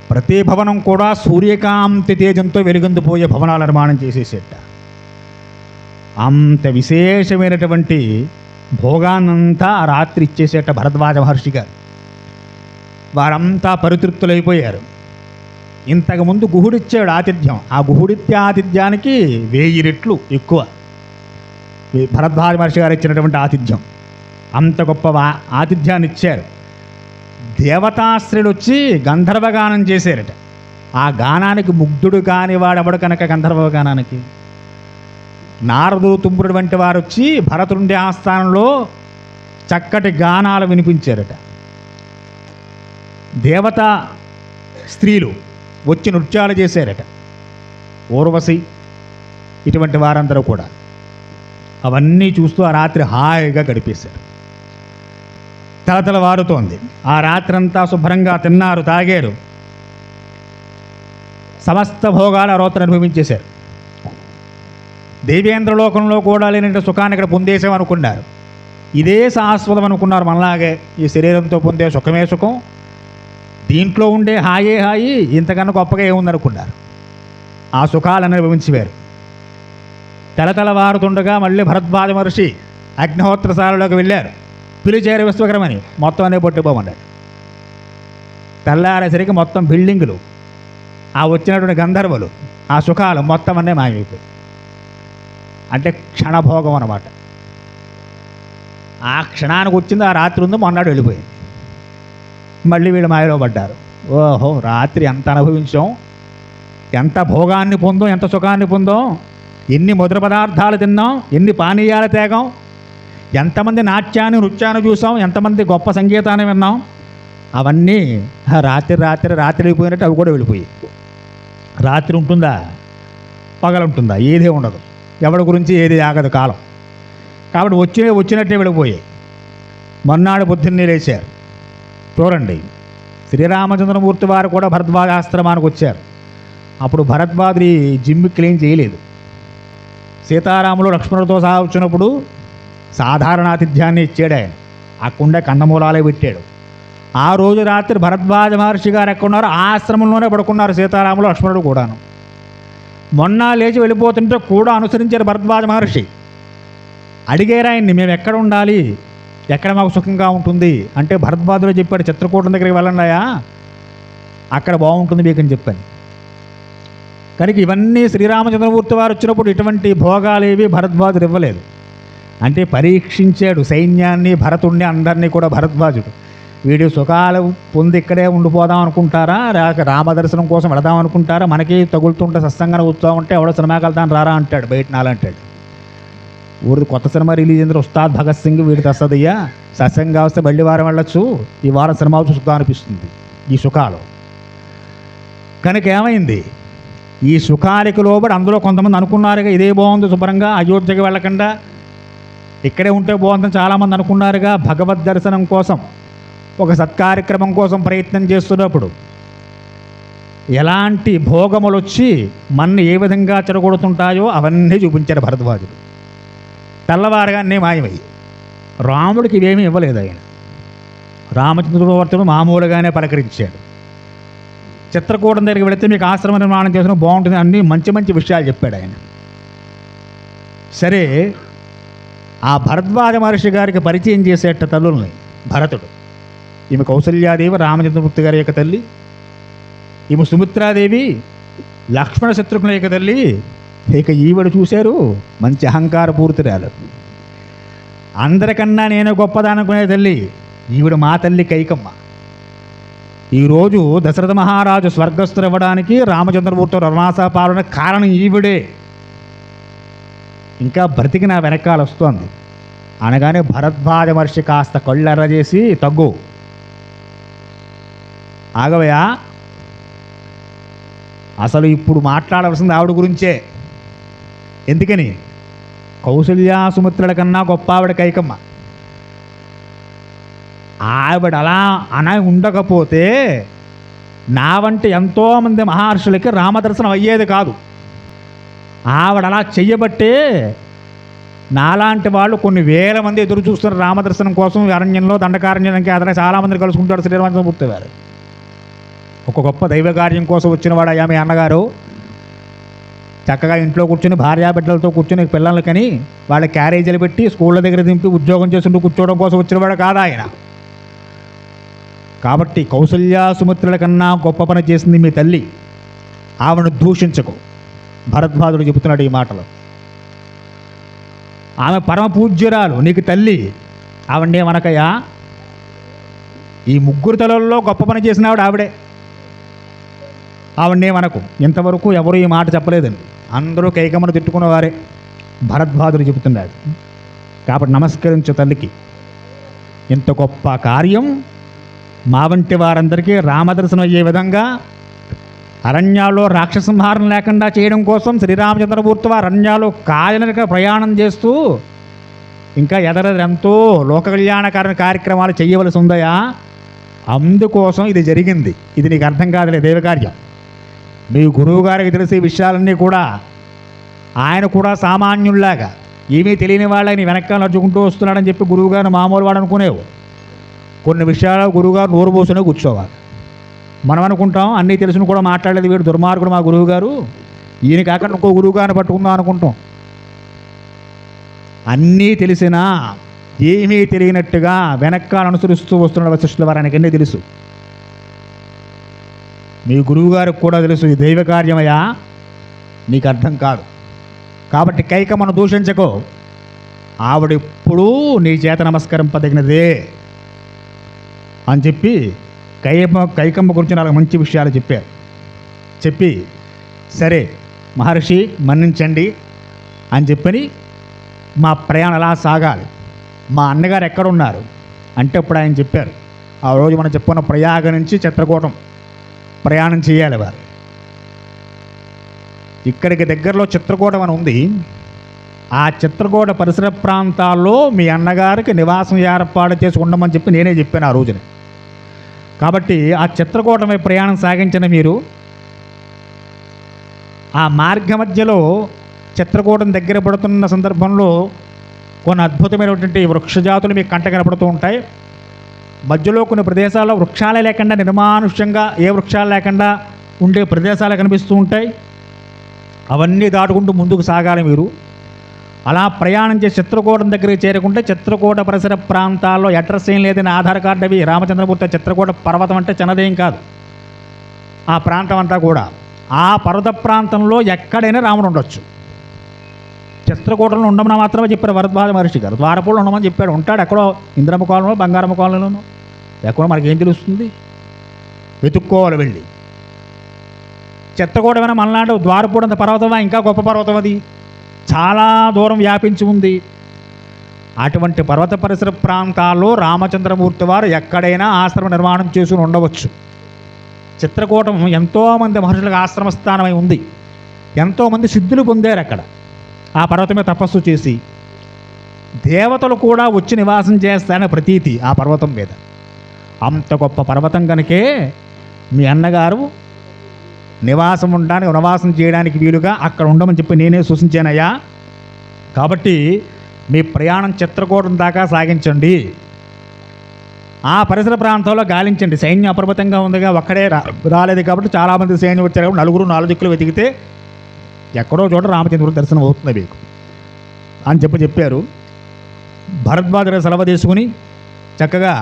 ప్రతి భవనం కూడా సూర్యకాంతి తేజంతో వెలుగొందిపోయే భవనాలు నిర్మాణం చేసేసేట. అంత విశేషమైనటువంటి భోగాన్నంతా ఆ రాత్రి ఇచ్చేసేట భరద్వాజ మహర్షి గారు. వారంతా పరితృప్తులైపోయారు. ఇంతకుముందు గుహుడిచ్చాడు ఆతిథ్యం, ఆ గుహుడిత్య ఆతిథ్యానికి 1000 రెట్లు ఎక్కువ భరద్వాజ మహర్షి గారు ఇచ్చినటువంటి ఆతిథ్యం. అంత గొప్ప ఆతిథ్యాన్ని ఇచ్చారు. దేవతాశ్రులు వచ్చి గంధర్వగానం చేశారట. ఆ గానానికి ముగ్ధుడు కాని వాడెవడు కనుక గంధర్వ గానానికి. నారదుడు, తుంబురుడు వంటి వారు వచ్చి భరతుడి ఆస్థానంలో చక్కటి గానాలు వినిపించారట. దేవతా స్త్రీలు వచ్చి నృత్యాలు చేశారట. ఊర్వశి ఇటువంటి వారందరూ కూడా అవన్నీ చూస్తూ ఆ రాత్రి హాయిగా గడిపేశారు. తలతల వారుతోంది. ఆ రాత్రంతా శుభ్రంగా తిన్నారు, తాగారు, సమస్త భోగాలు ఆ రాత్రి అనుభవించేశారు. దేవేంద్రలోకంలో కూడా లేని సుఖాన్ని ఇక్కడ పొందేసాం అనుకున్నారు. ఇదే శాశ్వతం అనుకున్నారు. మనలాగే ఈ శరీరంతో పొందే సుఖమే సుఖం, దీంట్లో ఉండే హాయే హాయి, ఇంతకన్నా గొప్పగా ఏముందనుకున్నారు. ఆ సుఖాలను అనుభవించేవారు. తెలతెలవారుతుండగా మళ్ళీ భరద్వాజ మహర్షి అగ్నిహోత్రశాలలోకి వెళ్ళారు. పిలిచారు విశ్వకర్మని, మొత్తం అనే పట్టుకోమన్నాడు. తెల్లారేసరికి మొత్తం బిల్డింగులు, ఆ వచ్చినటువంటి గంధర్వులు, ఆ సుఖాలు మొత్తం అన్నీ మాయమైపోయి. అంటే క్షణభోగం అన్నమాట. ఆ క్షణానికి వచ్చింది, ఆ రాత్రి ఉంది, మొన్నడు వెళ్ళిపోయింది. మళ్ళీ వీళ్ళు మాయలో పడ్డారు. ఓహో, రాత్రి ఎంత అనుభవించాం, ఎంత భోగాన్ని పొందాం, ఎంత సుఖాన్ని పొందాం, ఎన్ని మధుర పదార్థాలు తిన్నాం, ఎన్ని పానీయాలు తాగాం, ఎంతమంది నాట్యాన్ని నృత్యాన్ని చూసాం, ఎంతమంది గొప్ప సంగీతాన్ని విన్నాం. అవన్నీ రాత్రి రాత్రి రాత్రి వెళ్ళిపోయినట్టు అవి కూడా వెళ్ళిపోయి. రాత్రి ఉంటుందా, పగలుంటుందా, ఏదే ఉండదు. ఎవరి గురించి ఏది ఆగదు కాలం. కాబట్టి వచ్చినట్టే వెళ్ళిపోయాయి. మొన్నాడు పొద్దున్నే లేచారు. చూడండి, శ్రీరామచంద్రమూర్తి వారు కూడా భరద్వాజ ఆశ్రమానికి వచ్చారు. అప్పుడు భరద్వాజుడి జిమ్మి క్లీన్ చేయలేదు. సీతారాములు లక్ష్మణుడితో సహా వచ్చినప్పుడు సాధారణ ఆతిథ్యాన్ని ఇచ్చాడు ఆయన. ఆ కుండ కందమూలాలే పెట్టాడు. ఆ రోజు రాత్రి భరద్వాజ మహర్షి గారు ఎక్కడున్నారు, ఆ ఆశ్రమంలోనే పడుకున్నారు సీతారాములు లక్ష్మణుడు కూడాను. మొన్న లేచి వెళ్ళిపోతుంటే కూడా అనుసరించారు భరద్వాజ మహర్షి. అడిగారు ఆయన్ని, మేము ఎక్కడ ఉండాలి, ఎక్కడ మాకు సుఖంగా ఉంటుంది అంటే భరద్వాజుడు చెప్పాడు, చిత్రకూటం దగ్గరికి వెళ్ళండియా, అక్కడ బాగుంటుంది మీకు అని చెప్పాను. కనుక ఇవన్నీ శ్రీరామచంద్రమూర్తి వారు వచ్చినప్పుడు ఇటువంటి భోగాలేవి భరద్వాజుడు ఇవ్వలేదు. అంటే పరీక్షించాడు సైన్యాన్ని, భరతుడిని, అందరినీ కూడా భరద్వాజుడు. వీడి సుఖాలు పొంది ఇక్కడే ఉండిపోదాం అనుకుంటారా, లేక రామదర్శనం కోసం వెళదాం అనుకుంటారా, మనకి తగులుతుంటే సత్సంగానే కూర్చో ఉంటే ఎవడో సినిమాకి వెళ్తాను రారా అంటాడు, బయట నాలంటాడు. ఊరి కొత్త సినిమా రిలీజ్ అయిన ఉస్తాద్ భగత్ సింగ్ వీడి తస్తదయ్యా, సత్సంగా వస్తే మళ్ళీ వారం వెళ్ళొచ్చు, ఈ వారం సినిమా చూస్తా అనిపిస్తుంది ఈ సుఖాలు. కనుక ఏమైంది, ఈ సుఖానికి లోబడి అందులో కొంతమంది అనుకున్నారుగా ఇదే బాగుంది, శుభ్రంగా అయోధ్యకి వెళ్ళకుండా ఇక్కడే ఉంటే బాగుందని చాలామంది అనుకున్నారుగా. భగవద్ దర్శనం కోసం, ఒక సత్కార్యక్రమం కోసం ప్రయత్నం చేస్తున్నప్పుడు ఎలాంటి భోగములు వచ్చి మన్ని ఏ విధంగా చెడగొడుతుంటాయో అవన్నీ చూపించారు భరద్వాజుడు. తెల్లవారుగానే మాయమయ్యి. రాముడికి ఇవేమీ ఇవ్వలేదు ఆయన. రామచంద్రవర్తుడు మామూలుగానే పలకరించాడు. చిత్రకూటం దగ్గరికి వెళితే మీకు ఆశ్రమ నిర్మాణం చేసిన బాగుంటుంది, అన్నీ మంచి మంచి విషయాలు చెప్పాడు ఆయన. సరే, ఆ భరద్వాజ మహర్షి గారికి పరిచయం చేసేట తల్లుల్ని భరతుడు. ఈమె కౌసల్యాదేవి రామచంద్రమూర్తి గారి యొక్క తల్లి, ఈమె సుమిత్రాదేవి లక్ష్మణ శత్రుఘ్నుల యొక్క తల్లి. ఇక ఈవిడ చూశారు, మంచి అహంకార పూర్తిరాలు. అందరికన్నా నేను గొప్పదనుకునే తల్లి ఈవిడ, మా తల్లి కైకమ్మ. ఈరోజు దశరథ మహారాజు స్వర్గస్థులవ్వడానికి రామచంద్రమూర్తి వనవాస పాలన కారణం ఈవిడే. ఇంకా బ్రతికి నా వెనకాల వస్తోంది అనగానే భరద్వాజ మహర్షి కాస్త కళ్ళెర్ర చేసి, తగ్గు, ఆగవయా, అసలు ఇప్పుడు మాట్లాడవలసింది ఆవిడ గురించే. ఎందుకని? కౌసల్య సుమిత్రుల కన్నా గొప్ప ఆవిడ కైకమ్మ. ఆవిడ అలా అన ఉండకపోతే నా వంటి ఎంతోమంది మహర్షులకి రామదర్శనం అయ్యేది కాదు. ఆవిడ అలా చెయ్యబట్టే నాలాంటి వాళ్ళు కొన్ని వేల మంది ఎదురు చూస్తున్నారు రామదర్శనం కోసం. అరణ్యంలో దండకారణ్యానికి అతను చాలామందిని కలుసుకుంటాడు శ్రీరామచంద్రమూర్తి గారు. ఒక గొప్ప దైవ కార్యం కోసం వచ్చినవాడు అయ్యా మీ అన్నగారు. చక్కగా ఇంట్లో కూర్చొని భార్యాబిడ్డలతో కూర్చొని పిల్లలకని వాళ్ళ క్యారేజీలు పెట్టి స్కూళ్ళ దగ్గర దింపి ఉద్యోగం చేసుకుంటూ కూర్చోవడం కోసం వచ్చినవాడు కాదు ఆయన. కాబట్టి కౌసల్య సుమిత్రుల కన్నా గొప్ప పని చేసింది మీ తల్లి, ఆమెను దూషించకు. భరద్వాజుడు చెబుతున్నాడు ఈ మాటలు. ఆమె పరమ పూజ్యురాలు, నీకు తల్లి, ఆవిడే మనకయ్యా. ఈ ముగ్గురు తలల్లో గొప్ప పని చేసిన ఆవిడే. ఆవిడే మనకు. ఇంతవరకు ఎవరు ఈ మాట చెప్పలేదండి, అందరూ కైకమ్మను తిట్టుకున్నవారే. భరద్వాజుడు చెబుతున్నాడు. కాబట్టి నమస్కరించు తల్లికి. ఇంత గొప్ప కార్యం మా వంటి వారందరికీ రామదర్శనం అయ్యే విధంగా అరణ్యాల్లో రాక్షసంహారం లేకుండా చేయడం కోసం శ్రీరామచంద్రమూర్తి వారు అరణ్యాల్లో కాలినడక ప్రయాణం చేస్తూ ఇంకా ఎంతో లోక కళ్యాణకారణ కార్యక్రమాలు చేయవలసి ఉందయా. అందుకోసం ఇది జరిగింది. ఇది నీకు అర్థం కాదులే దైవకార్యం. మీ గురువు గారికి తెలిసే విషయాలన్నీ కూడా ఆయన కూడా సామాన్యుల్లాగా ఏమీ తెలియని వాళ్ళకి నీ వెనకాల నడుచుకుంటూ వస్తున్నాడని చెప్పి గురువుగారిని మామూలు వాడు అనుకునేవు. కొన్ని విషయాలు గురువుగారు నోరు పోసునే కూర్చోవాలి. మనం అనుకుంటాం అన్నీ తెలుసును కూడా మాట్లాడలేదు వీడు దుర్మార్గుడు మా గురువు గారు, ఈయన కాకుండా ఇంకో గురువు గారిని పట్టుకుందాం అనుకుంటాం. అన్నీ తెలిసినా ఏమీ తెలియనట్టుగా వెనకాల అనుసరిస్తూ వస్తున్న వశిష్ఠుల వారు ఆయనకి అన్నీ తెలుసు. మీ గురువు గారికి కూడా తెలుసు ఈ దైవ కార్యమయ్యా, నీకు అర్థం కాదు. కాబట్టి కైకమ్మను దూషించకో, ఆవిడెప్పుడూ నీ చేత నమస్కరింపదగినదే అని చెప్పి కైకమ్మ గురించి 4 మంచి విషయాలు చెప్పారు. చెప్పి సరే మహర్షి మన్నించండి అని చెప్పని మా ప్రయాణం ఎలా సాగాలి, మా అన్నగారు ఎక్కడున్నారు అంటే అప్పుడు ఆయన చెప్పారు. ఆ రోజు మనం చెప్పుకున్న ప్రయాగ నుంచి చిత్రకూటం ప్రయాణం చేయాలి వారు. ఇక్కడికి దగ్గరలో చిత్రకూటం అని ఉంది. ఆ చిత్రకూట పరిసర ప్రాంతాల్లో మీ అన్నగారికి నివాసం ఏర్పాటు చేసి ఉండమని చెప్పి నేనే చెప్పాను ఆ రోజున. కాబట్టి ఆ చిత్రకూటమై ప్రయాణం సాగించిన మీరు ఆ మార్గ మధ్యలో చిత్రకూటం దగ్గర పడుతున్న సందర్భంలో కొన్ని అద్భుతమైనటువంటి వృక్షజాతులు మీకు కంట కనపడుతూ ఉంటాయి. మధ్యలో కొన్ని ప్రదేశాల్లో వృక్షాలే లేకుండా నిర్మానుష్యంగా ఏ వృక్షాలు లేకుండా ఉండే ప్రదేశాలు కనిపిస్తూ ఉంటాయి. అవన్నీ దాటుకుంటూ ముందుకు సాగాలి మీరు. అలా ప్రయాణం చేసి చిత్రకూటం దగ్గరికి చేరుకుంటే చిత్రకూట పరిసర ప్రాంతాల్లో అడ్రస్ ఏం లేదని ఆధార్ కార్డు అవి రామచంద్రమూర్తి చిత్రకూట పర్వతం అంటే చిన్నదేం కాదు. ఆ ప్రాంతం అంతా కూడా ఆ పర్వత ప్రాంతంలో ఎక్కడైనా రాముడు ఉండొచ్చు. చిత్రకూటంలో ఉండమని మాత్రమే చెప్పారు భరద్వాజ మహర్షి గారు. ద్వారపూడిలో ఉండమని చెప్పాడు. ఉంటాడు ఎక్కడో ఇంద్రమ్మ కాలంలో బంగారమ్మ కాలంలోనూ ఎక్కడో మనకేం తెలుస్తుంది, వెతుక్కోవాలి వెళ్ళి. చిత్రకూటమైనా మనలాంటి ద్వారపూడంత పర్వతమా, ఇంకా గొప్ప పర్వతం అది, చాలా దూరం వ్యాపించి ఉంది. అటువంటి పర్వత పరిసర ప్రాంతాల్లో రామచంద్రమూర్తి వారు ఎక్కడైనా ఆశ్రమ నిర్మాణం చేసుకుని ఉండవచ్చు. చిత్రకూటం ఎంతోమంది మహర్షులకు ఆశ్రమ స్థానమై ఉంది. ఎంతోమంది సిద్ధులు పొందారు అక్కడ. ఆ పర్వతమే తపస్సు చేసి దేవతలు కూడా వచ్చి నివాసం చేస్తారనే ప్రతీతి ఆ పర్వతం మీద. అంత గొప్ప పర్వతం కనుకే మీ అన్నగారు నివాసం ఉండడానికి వనవాసం చేయడానికి వీలుగా అక్కడ ఉండమని చెప్పి నేనే సూచించానయ్యా. కాబట్టి మీ ప్రయాణం చిత్రకూటం దాకా సాగించండి ఆ పరిసర ప్రాంతంలో గాలించండి. సైన్యం అప్రమత్తంగా ఉందిగా, ఒక్కడే రాలేదు కాబట్టి చాలామంది సైన్యం వచ్చారు కాబట్టి నలుగురు నాలుగు దిక్కులు వెతికితే ఎక్కడో చోట రామచంద్రుడు దర్శనం అవుతుంది మీకు అని చెప్పారు. భరద్వాజుడు సెలవు తీసుకుని చక్కగా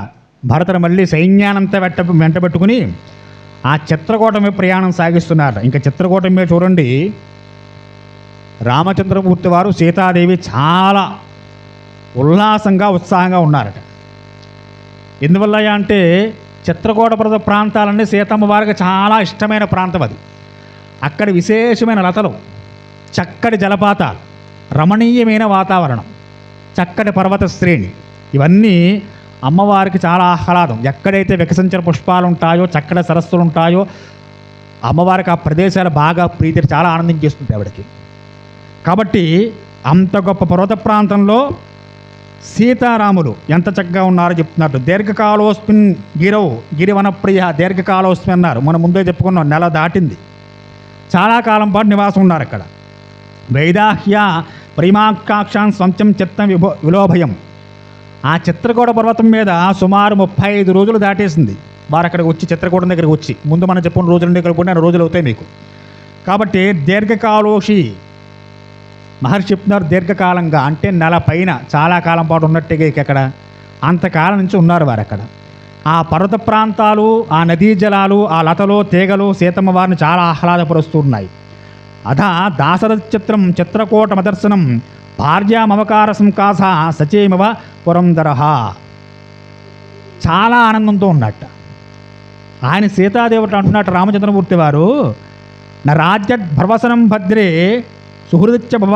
భరతుడు మళ్ళీ సైన్యానంతా వెంటబెట్టుకుని ఆ చిత్రకూట మీద ప్రయాణం సాగిస్తున్నారు. ఇంకా చిత్రకూట మీద చూడండి, రామచంద్రమూర్తి వారు సీతాదేవి చాలా ఉల్లాసంగా ఉత్సాహంగా ఉన్నారట. ఎందువల్ల అంటే చిత్రకూట ప్రాంతాలన్నీ సీతమ్మ వారికి చాలా ఇష్టమైన ప్రాంతం అది. అక్కడ విశేషమైన లతలు, చక్కటి జలపాతాలు, రమణీయమైన వాతావరణం, చక్కటి పర్వత శ్రేణి, ఇవన్నీ అమ్మవారికి చాలా ఆహ్లాదం. ఎక్కడైతే వికసించిన పుష్పాలు ఉంటాయో, చక్కటి సరస్సులు ఉంటాయో అమ్మవారికి ఆ ప్రదేశాలు బాగా ప్రీతి, చాలా ఆనందం చేస్తుంది ఆవిడకి. కాబట్టి అంత గొప్ప పర్వత ప్రాంతంలో సీతారాములు ఎంత చక్కగా ఉన్నారో చెప్తున్నారు. దీర్ఘకాలోస్మిన్ గిరవు గిరివనప్రియ దీర్ఘకాలోస్మి అన్నారు. మనం ముందే చెప్పుకున్నాం, నెల దాటింది, చాలా కాలం పాటు నివాసం ఉన్నారు అక్కడ. వైదాహ్య ప్రేమాకాక్షాన్ స్వంతం చిత్తం విలోభయం. ఆ చిత్రకూట పర్వతం మీద సుమారు 35 రోజులు దాటేసింది వారు అక్కడికి వచ్చి, చిత్రకూటం దగ్గరికి వచ్చి. ముందు మనం చెప్పుకున్న రోజుల దగ్గర కూడా రోజులు అవుతాయి మీకు. కాబట్టి దీర్ఘకాలోషి మహర్షి చెప్తున్నారు, దీర్ఘకాలంగా అంటే నెల పైన చాలా కాలం పాటు ఉన్నట్టుగా ఇక్కడ అంతకాలం నుంచి ఉన్నారు వారు అక్కడ. ఆ పర్వత ప్రాంతాలు, ఆ నదీ జలాలు, ఆ లతలో తీగలు సీతమ్మ వారిని చాలా ఆహ్లాదపరుస్తూ ఉన్నాయి. అథా దాశరథ చిత్రం చిత్రకూట మదర్శనం భార్యామవకార సంకాస సచేమవ పురంధర. చాలా ఆనందంతో ఉన్నట్ట ఆయన. సీతాదేవుడు అంటున్నట్టు రామచంద్రమూర్తి వారు, నా రాజ్య భర్వసనం భద్రే సుహృదిత్య భవ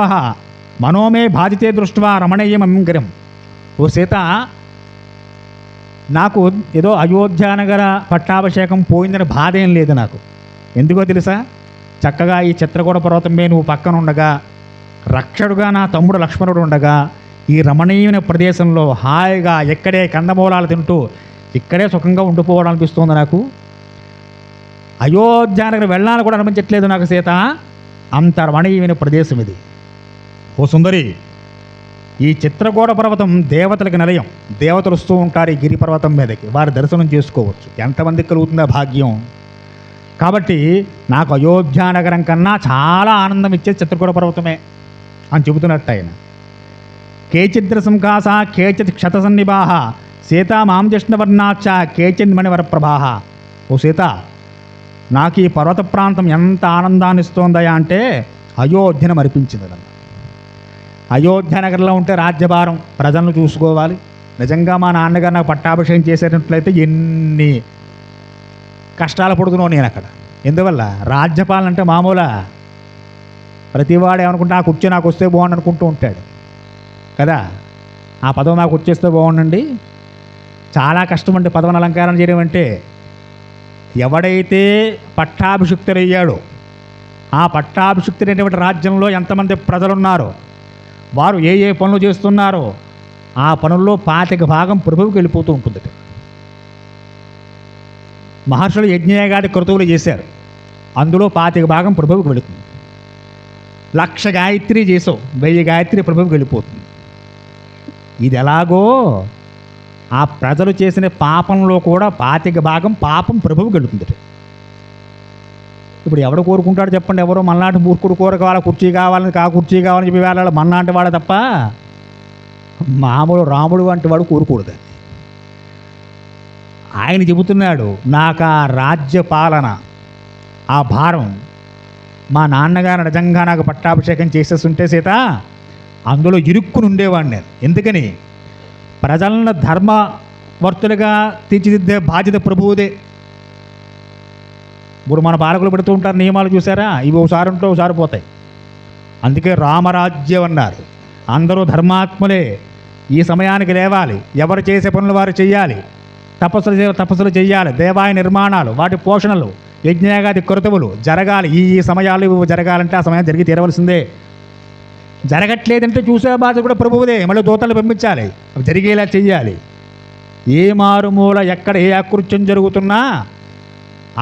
మనోమే బాధితే దృష్ట్వా రమణీయమంగిరం. ఓ సీత, నాకు ఏదో అయోధ్యానగర పట్టాభిషేకం పోయిందని బాధ ఏం లేదు నాకు. ఎందుకో తెలుసా, చక్కగా ఈ చిత్రకూట పర్వతం మీద నువ్వు పక్కన ఉండగా, రక్షడుగా నా తమ్ముడు లక్ష్మణుడు ఉండగా, ఈ రమణీయమైన ప్రదేశంలో హాయిగా ఎక్కడే కందమూలాలు తింటూ ఇక్కడే సుఖంగా ఉండిపోవడం అనిపిస్తుంది నాకు. అయోధ్యానగరం వెళ్ళాలని కూడా అనిపించట్లేదు నాకు సీత. అంత రమణీయమైన ప్రదేశం ఇది. ఓ సుందరి, ఈ చిత్రకూట పర్వతం దేవతలకు నిలయం. దేవతలు వస్తూ ఉంటారు ఈ గిరి పర్వతం మీదకి, వారి దర్శనం చేసుకోవచ్చు. ఎంతమందికి కలుగుతుందా భాగ్యం. కాబట్టి నాకు అయోధ్యానగరం కన్నా చాలా ఆనందం ఇచ్చే చిత్రకూట పర్వతమే అని చెబుతున్నట్టు ఆయన. కేచిద్ర సంకాస కేచిత్ క్షతసన్నిభాహ సీతా మాం జిష్ణవర్ణాచ కేచిన్ మణివరప్రభాహ. ఓ సీత, నాకు ఈ పర్వత ప్రాంతం ఎంత ఆనందాన్ని ఇస్తోందయా అంటే అయోధ్యను మరిపించింది. అయోధ్య నగరంలో ఉంటే రాజ్యభారం, ప్రజలను చూసుకోవాలి. నిజంగా మా నాన్నగారు నాకు పట్టాభిషేకం చేసేటట్లయితే ఎన్ని కష్టాలు పడుతున్నావు నేను అక్కడ. ఎందువల్ల రాజ్యపాలన అంటే మామూలా? ప్రతివాడు ఏమనుకుంటే ఆ కుర్చీ నాకు వస్తే బాగుండు అనుకుంటూ ఉంటాడు కదా. ఆ పదవి నాకు వచ్చేస్తే బాగుండండి. చాలా కష్టం అండి పదవిని అలంకారం చేయడం అంటే. ఎవడైతే పట్టాభిషిక్తుడయ్యాడో ఆ పట్టాభిషిక్తుడైనటువంటి రాజ్యంలో ఎంతమంది ప్రజలున్నారో, వారు ఏ ఏ పనులు చేస్తున్నారో ఆ పనుల్లో 25% ప్రభువుకి వెళ్ళిపోతూ ఉంటుంది. మహర్షులు యజ్ఞయాగాది క్రతువులు చేశారు, అందులో 25% ప్రభువుకి వెళుతుంది. 1,00,000 గాయత్రి చేసావు, 1000 గాయత్రి ప్రభువుకి వెళ్ళిపోతుంది. ఇది ఎలాగో ఆ ప్రజలు చేసిన పాపంలో కూడా 25% పాపం ప్రభువుకి వెళుతుంది. ఇప్పుడు ఎవడు కోరుకుంటాడు చెప్పండి? ఎవరో మన్నాటి మూర్ఖుడు కావాలి, కుర్చీ కావాలని కుర్చీ కావాలని చెప్పి వేళ మన్నాటి వాడే తప్ప మామూలు రాముడు వంటి వాడు కోరుకూడదు. ఆయన చెబుతున్నాడు, నాకు ఆ రాజ్య పాలన, ఆ భారం మా నాన్నగారు నిజంగా నాకు పట్టాభిషేకం చేసేస్తుంటే సీత అందులో ఇరుక్కుని ఉండేవాడిని నేను. ఎందుకని? ప్రజలను ధర్మవర్తులుగా తీర్చిదిద్దే బాధ్యత ప్రభువుదే. ఇప్పుడు మన పాలకులు పెడుతూ ఉంటారు నియమాలు, చూసారా? ఇవి ఒకసారి ఉంటే ఒకసారి పోతాయి. అందుకే రామరాజ్యం అన్నారు. అందరూ ధర్మాత్ములే, ఈ సమయానికి లేవాలి, ఎవరు చేసే పనులు వారు చేయాలి, తపస్సులు చేయాలి, దేవాలయ నిర్మాణాలు, వాటి పోషణలు, యజ్ఞయాగాది క్రతువులు జరగాలి. ఈ సమయాలు జరగాలంటే ఆ సమయం జరిగి తీరవలసిందే. జరగట్లేదంటే చూసే బాధ్యత కూడా ప్రభువుదే. మళ్ళీ దూతలు పంపించాలి, అవి జరిగేలా చెయ్యాలి. ఏ మారుమూల ఎక్కడ ఏ అకృత్యం జరుగుతున్నా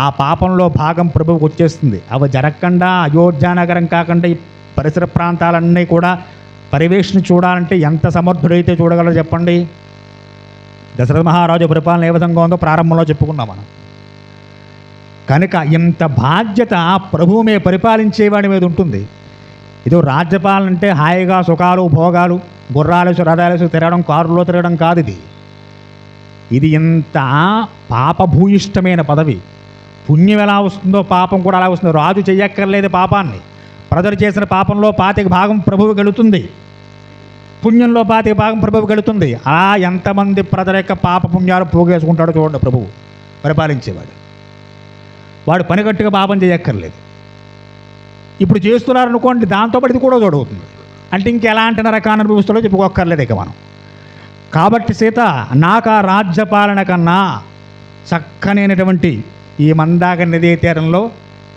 ఆ పాపంలో భాగం ప్రభువుకు వచ్చేస్తుంది. అవి జరగకుండా అయోధ్యానగరం కాకుండా ఈ పరిసర ప్రాంతాలన్నీ కూడా పరివేషణ చూడాలంటే ఎంత సమర్థుడైతే చూడగలరు చెప్పండి? దశరథ మహారాజు పరిపాలన ఏ విధంగా ఉందో ప్రారంభంలో చెప్పుకున్నాం మనం. కనుక ఇంత బాధ్యత ప్రభువు మీద పరిపాలించేవాడి మీద ఉంటుంది. ఇదో రాజ్యపాలన అంటే హాయిగా సుఖాలు భోగాలు గుర్రాలేసు రథాలేసు తిరగడం కారులో తిరగడం కాదు. ఇది ఇంత పాపభూయిష్టమైన పదవి. పుణ్యం ఎలా వస్తుందో పాపం కూడా అలా వస్తుంది. రాజు చెయ్యక్కర్లేదు పాపాన్ని. ప్రజలు చేసిన పాపంలో 25% ప్రభువు గెలుతుంది, పుణ్యంలో 25% ప్రభువు గెలుతుంది. అలా ఎంతమంది ప్రజల యొక్క పాప పుణ్యాలు పోగేసుకుంటాడో చూడండి ప్రభువు పరిపాలించేవాడు. వాడు పనిగట్టుగా పాపం చేయక్కర్లేదు. ఇప్పుడు చేస్తున్నారనుకోండి, దాంతోపాటు ఇది కూడా జరుగుతుంది. అంటే ఇంకెలాంటి నరకాన్ని అనుభవిస్తాడో చెప్పుకోక్కర్లేదు ఇక మనం. కాబట్టి సీత, నాకు ఆ రాజ్యపాలన కన్నా చక్కనైనటువంటి ఈ మందాకిని నదీ తీరంలో,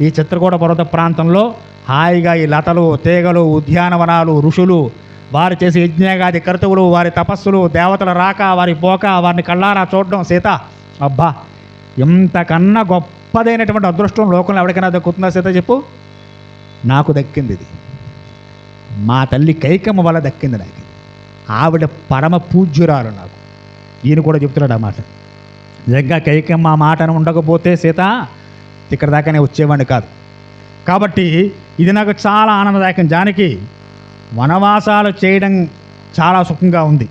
ఈ చిత్రకూట పర్వత ప్రాంతంలో హాయిగా ఈ లతలు తీగలు ఉద్యానవనాలు ఋషులు వారు చేసే యజ్ఞాగాది కర్తవులు వారి తపస్సులు దేవతల రాక వారి పోక వారిని కళ్ళారా చూడడం సీత, అబ్బా ఇంతకన్నా గొప్పదైనటువంటి అదృష్టం లోకంలో ఎవరికైనా దక్కుతుందా సీత చెప్పు? నాకు దక్కింది ఇది. మా తల్లి కైకమ్మ వల్ల దక్కింది నాకు. ఆవిడ పరమ పూజ్యురాలు నాకు. ఈయన కూడా చెప్తున్నాడు ఆ మాట. నిజంగా కైకమ్మ ఆ మాటను ఉండకపోతే సీత ఇక్కడ దాకానే వచ్చేవాడిని కాదు. కాబట్టి ఇది నాకు చాలా ఆనందదాయకం. జానకి వనవాసాలు చేయడం చాలా సుఖంగా ఉంది.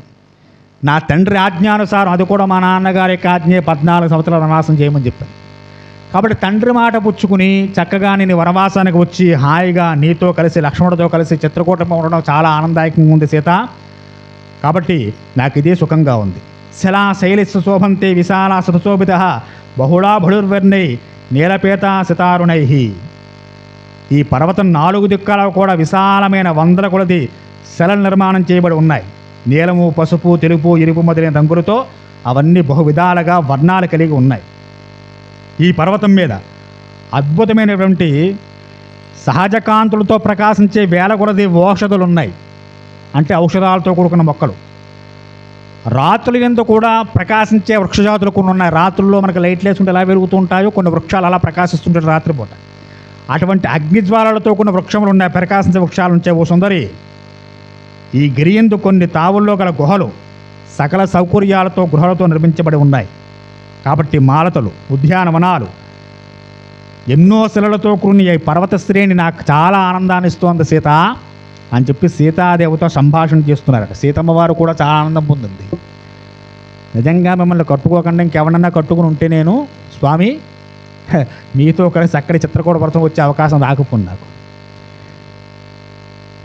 నా తండ్రి ఆజ్ఞానుసారం, అది కూడా మా నాన్నగారి యొక్క ఆజ్ఞ 14 సంవత్సరాల వనవాసం చేయమని చెప్పాను. కాబట్టి తండ్రి మాట పుచ్చుకుని చక్కగా నేను వనవాసానికి వచ్చి హాయిగా నీతో కలిసి లక్ష్మణుడితో కలిసి చిత్రకూటంలో ఉండడం చాలా ఆనందదాయకంగా ఉంది సీత. కాబట్టి నాకు ఇదే సుఖంగా ఉంది. శిలా శైలిస్సు శోభంతే విశాల సుశోభిత బహుళా భళుర్వర్ణై నీలపేత సితారుణై. ఈ పర్వతం 4 దిక్కుల కూడా విశాలమైన 100 కొలది శిలలు నిర్మాణం చేయబడి ఉన్నాయి. నీలము పసుపు తెలుపు ఎరుపు మొదలైన రంగులతో అవన్నీ బహు విధాలుగా వర్ణాలు కలిగి ఉన్నాయి. ఈ పర్వతం మీద అద్భుతమైనటువంటి సహజ కాంతులతో ప్రకాశించే 1000 కొలది ఔషధులు ఉన్నాయి. అంటే ఔషధాలతో కూడుకున్న మొక్కలు. రాత్రుల యందు కూడా ప్రకాశించే వృక్షజాతులు కొన్ని ఉన్నాయి. రాత్రుల్లో మనకు లైట్లు వేసుకుంటే ఎలా వెలుగుతూ ఉంటాయో కొన్ని వృక్షాలు అలా ప్రకాశిస్తుంటాయి రాత్రిపూట. అటువంటి అగ్నిజ్వాలలతో కొన్ని వృక్షములు ఉన్నాయి, ప్రకాశించే వృక్షాలు ఉంచే ఓ సుందరి. ఈ గిరియందు కొన్ని తావుల్లో గల గుహలు సకల సౌకర్యాలతో గృహాలతో నిర్మించబడి ఉన్నాయి. కాబట్టి మాలతలు ఉద్యానవనాలు ఎన్నో శిలలతో కూడిన ఈ పర్వత శ్రేణి నాకు చాలా ఆనందాన్ని ఇస్తోంది సీత అని చెప్పి సీతాదేవితో సంభాషణ చేస్తున్నారట. సీతమ్మ వారు కూడా చాలా ఆనందం పొందింది. నిజంగా మిమ్మల్ని కట్టుకోకుండా ఇంకెవరన్నా కట్టుకుని ఉంటే నేను స్వామి మీతో కలిసి అక్కడి చిత్రకూట పర్వతం వచ్చే అవకాశం రాకపోయింది నాకు.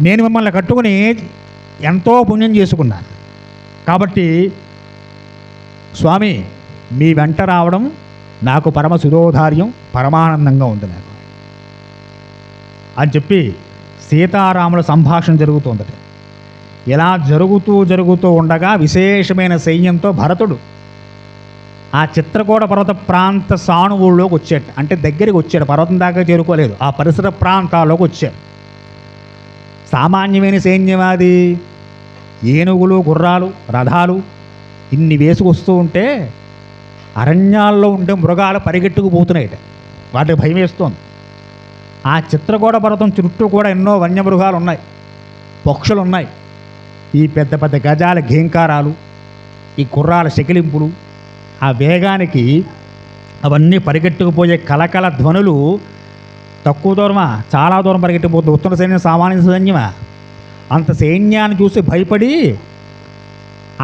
నేను మిమ్మల్ని కట్టుకుని ఎంతో పుణ్యం చేసుకున్నాను. కాబట్టి స్వామి మీ వెంట రావడం నాకు పరమ సుధోధార్యం, పరమానందంగా ఉంది నాకు అని చెప్పి సీతారాముల సంభాషణ జరుగుతుందట. ఇలా జరుగుతూ ఉండగా విశేషమైన సైన్యంతో భరతుడు ఆ చిత్రకూట పర్వత ప్రాంత సానువుల్లోకి వచ్చాడు. అంటే దగ్గరికి వచ్చాడు, పర్వతం దాకా చేరుకోలేదు, ఆ పరిసర ప్రాంతాల్లోకి వచ్చాడు. సామాన్యమైన సైన్యవాది ఏనుగులు గుర్రాలు రథాలు ఇన్ని వేసుకొస్తూ ఉంటే అరణ్యాల్లో ఉండే మృగాలు పరిగెట్టుకుపోతున్నాయట. వాటికి భయం వేస్తోంది. ఆ చిత్రకూట పర్వతం చుట్టూ కూడా ఎన్నో వన్యమృగాలు ఉన్నాయి, పక్షులు ఉన్నాయి. ఈ పెద్ద పెద్ద గజాల ఘేంకారాలు, ఈ గుర్రాల శకిలింపులు, ఆ వేగానికి అవన్నీ పరిగెట్టుకుపోయే కలకల ధ్వనులు తక్కువ దూరమా, చాలా దూరం పరిగెట్టిపోతుంది. ఉత్తర సైన్యం సామాన్య సైన్యమా? అంత సైన్యాన్ని చూసి భయపడి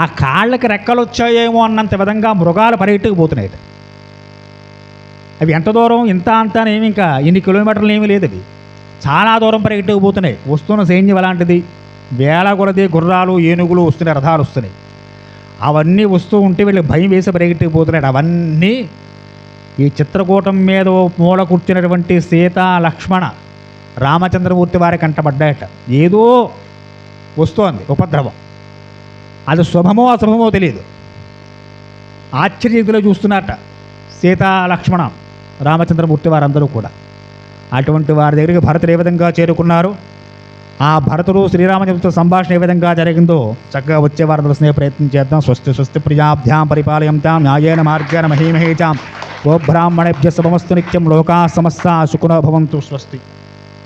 ఆ కాళ్ళకి రెక్కలు వచ్చాయేమో అన్నంత విధంగా మృగాలు పరిగెట్టుకుపోతున్నాయి. అవి ఎంత దూరం ఇంత అంతా ఏమి ఇంకా ఇన్ని కిలోమీటర్లు ఏమీ లేదు, అవి చాలా దూరం పరిగెట్టుకుపోతున్నాయి. వస్తున్న సైన్యం అలాంటిది. 1000 కొలది గుర్రాలు ఏనుగులు వస్తున్నాయి, రథాలు వస్తున్నాయి. అవన్నీ వస్తూ ఉంటే వీళ్ళకి భయం వేసి పరిగెట్టుకుపోతున్నాయి. అవన్నీ ఈ చిత్రకూటం మీద మూల కూర్చున్నటువంటి సీత లక్ష్మణ రామచంద్రమూర్తి వారి కంటపడ్డాయట. ఏదో వస్తోంది ఉపద్రవం, అది శుభమో అశుభమో తెలియదు. ఆశ్చర్యతలో చూస్తున్నట్ట సీత లక్ష్మణ రామచంద్రమూర్తి వారందరూ కూడా. అటువంటి వారి దగ్గరికి భరతుడు ఏ విధంగా చేరుకున్నారు, ఆ భరతుడు శ్రీరామచంద్రుడితో సంభాషణ ఏ విధంగా జరిగిందో చక్కగా వచ్చే వారు తెలుసుకునే ప్రయత్నం చేద్దాం. స్వస్తి స్వస్తి ప్రియాభ్యాం పరిపాలయంతాం న్యాయేన మార్గేణ మహీమహేచాం. గోబ్రాహ్మణేభ్య శుభమస్తు నిత్యం. లోకా సమస్తా సుఖినో భవంతు. స్వస్తి.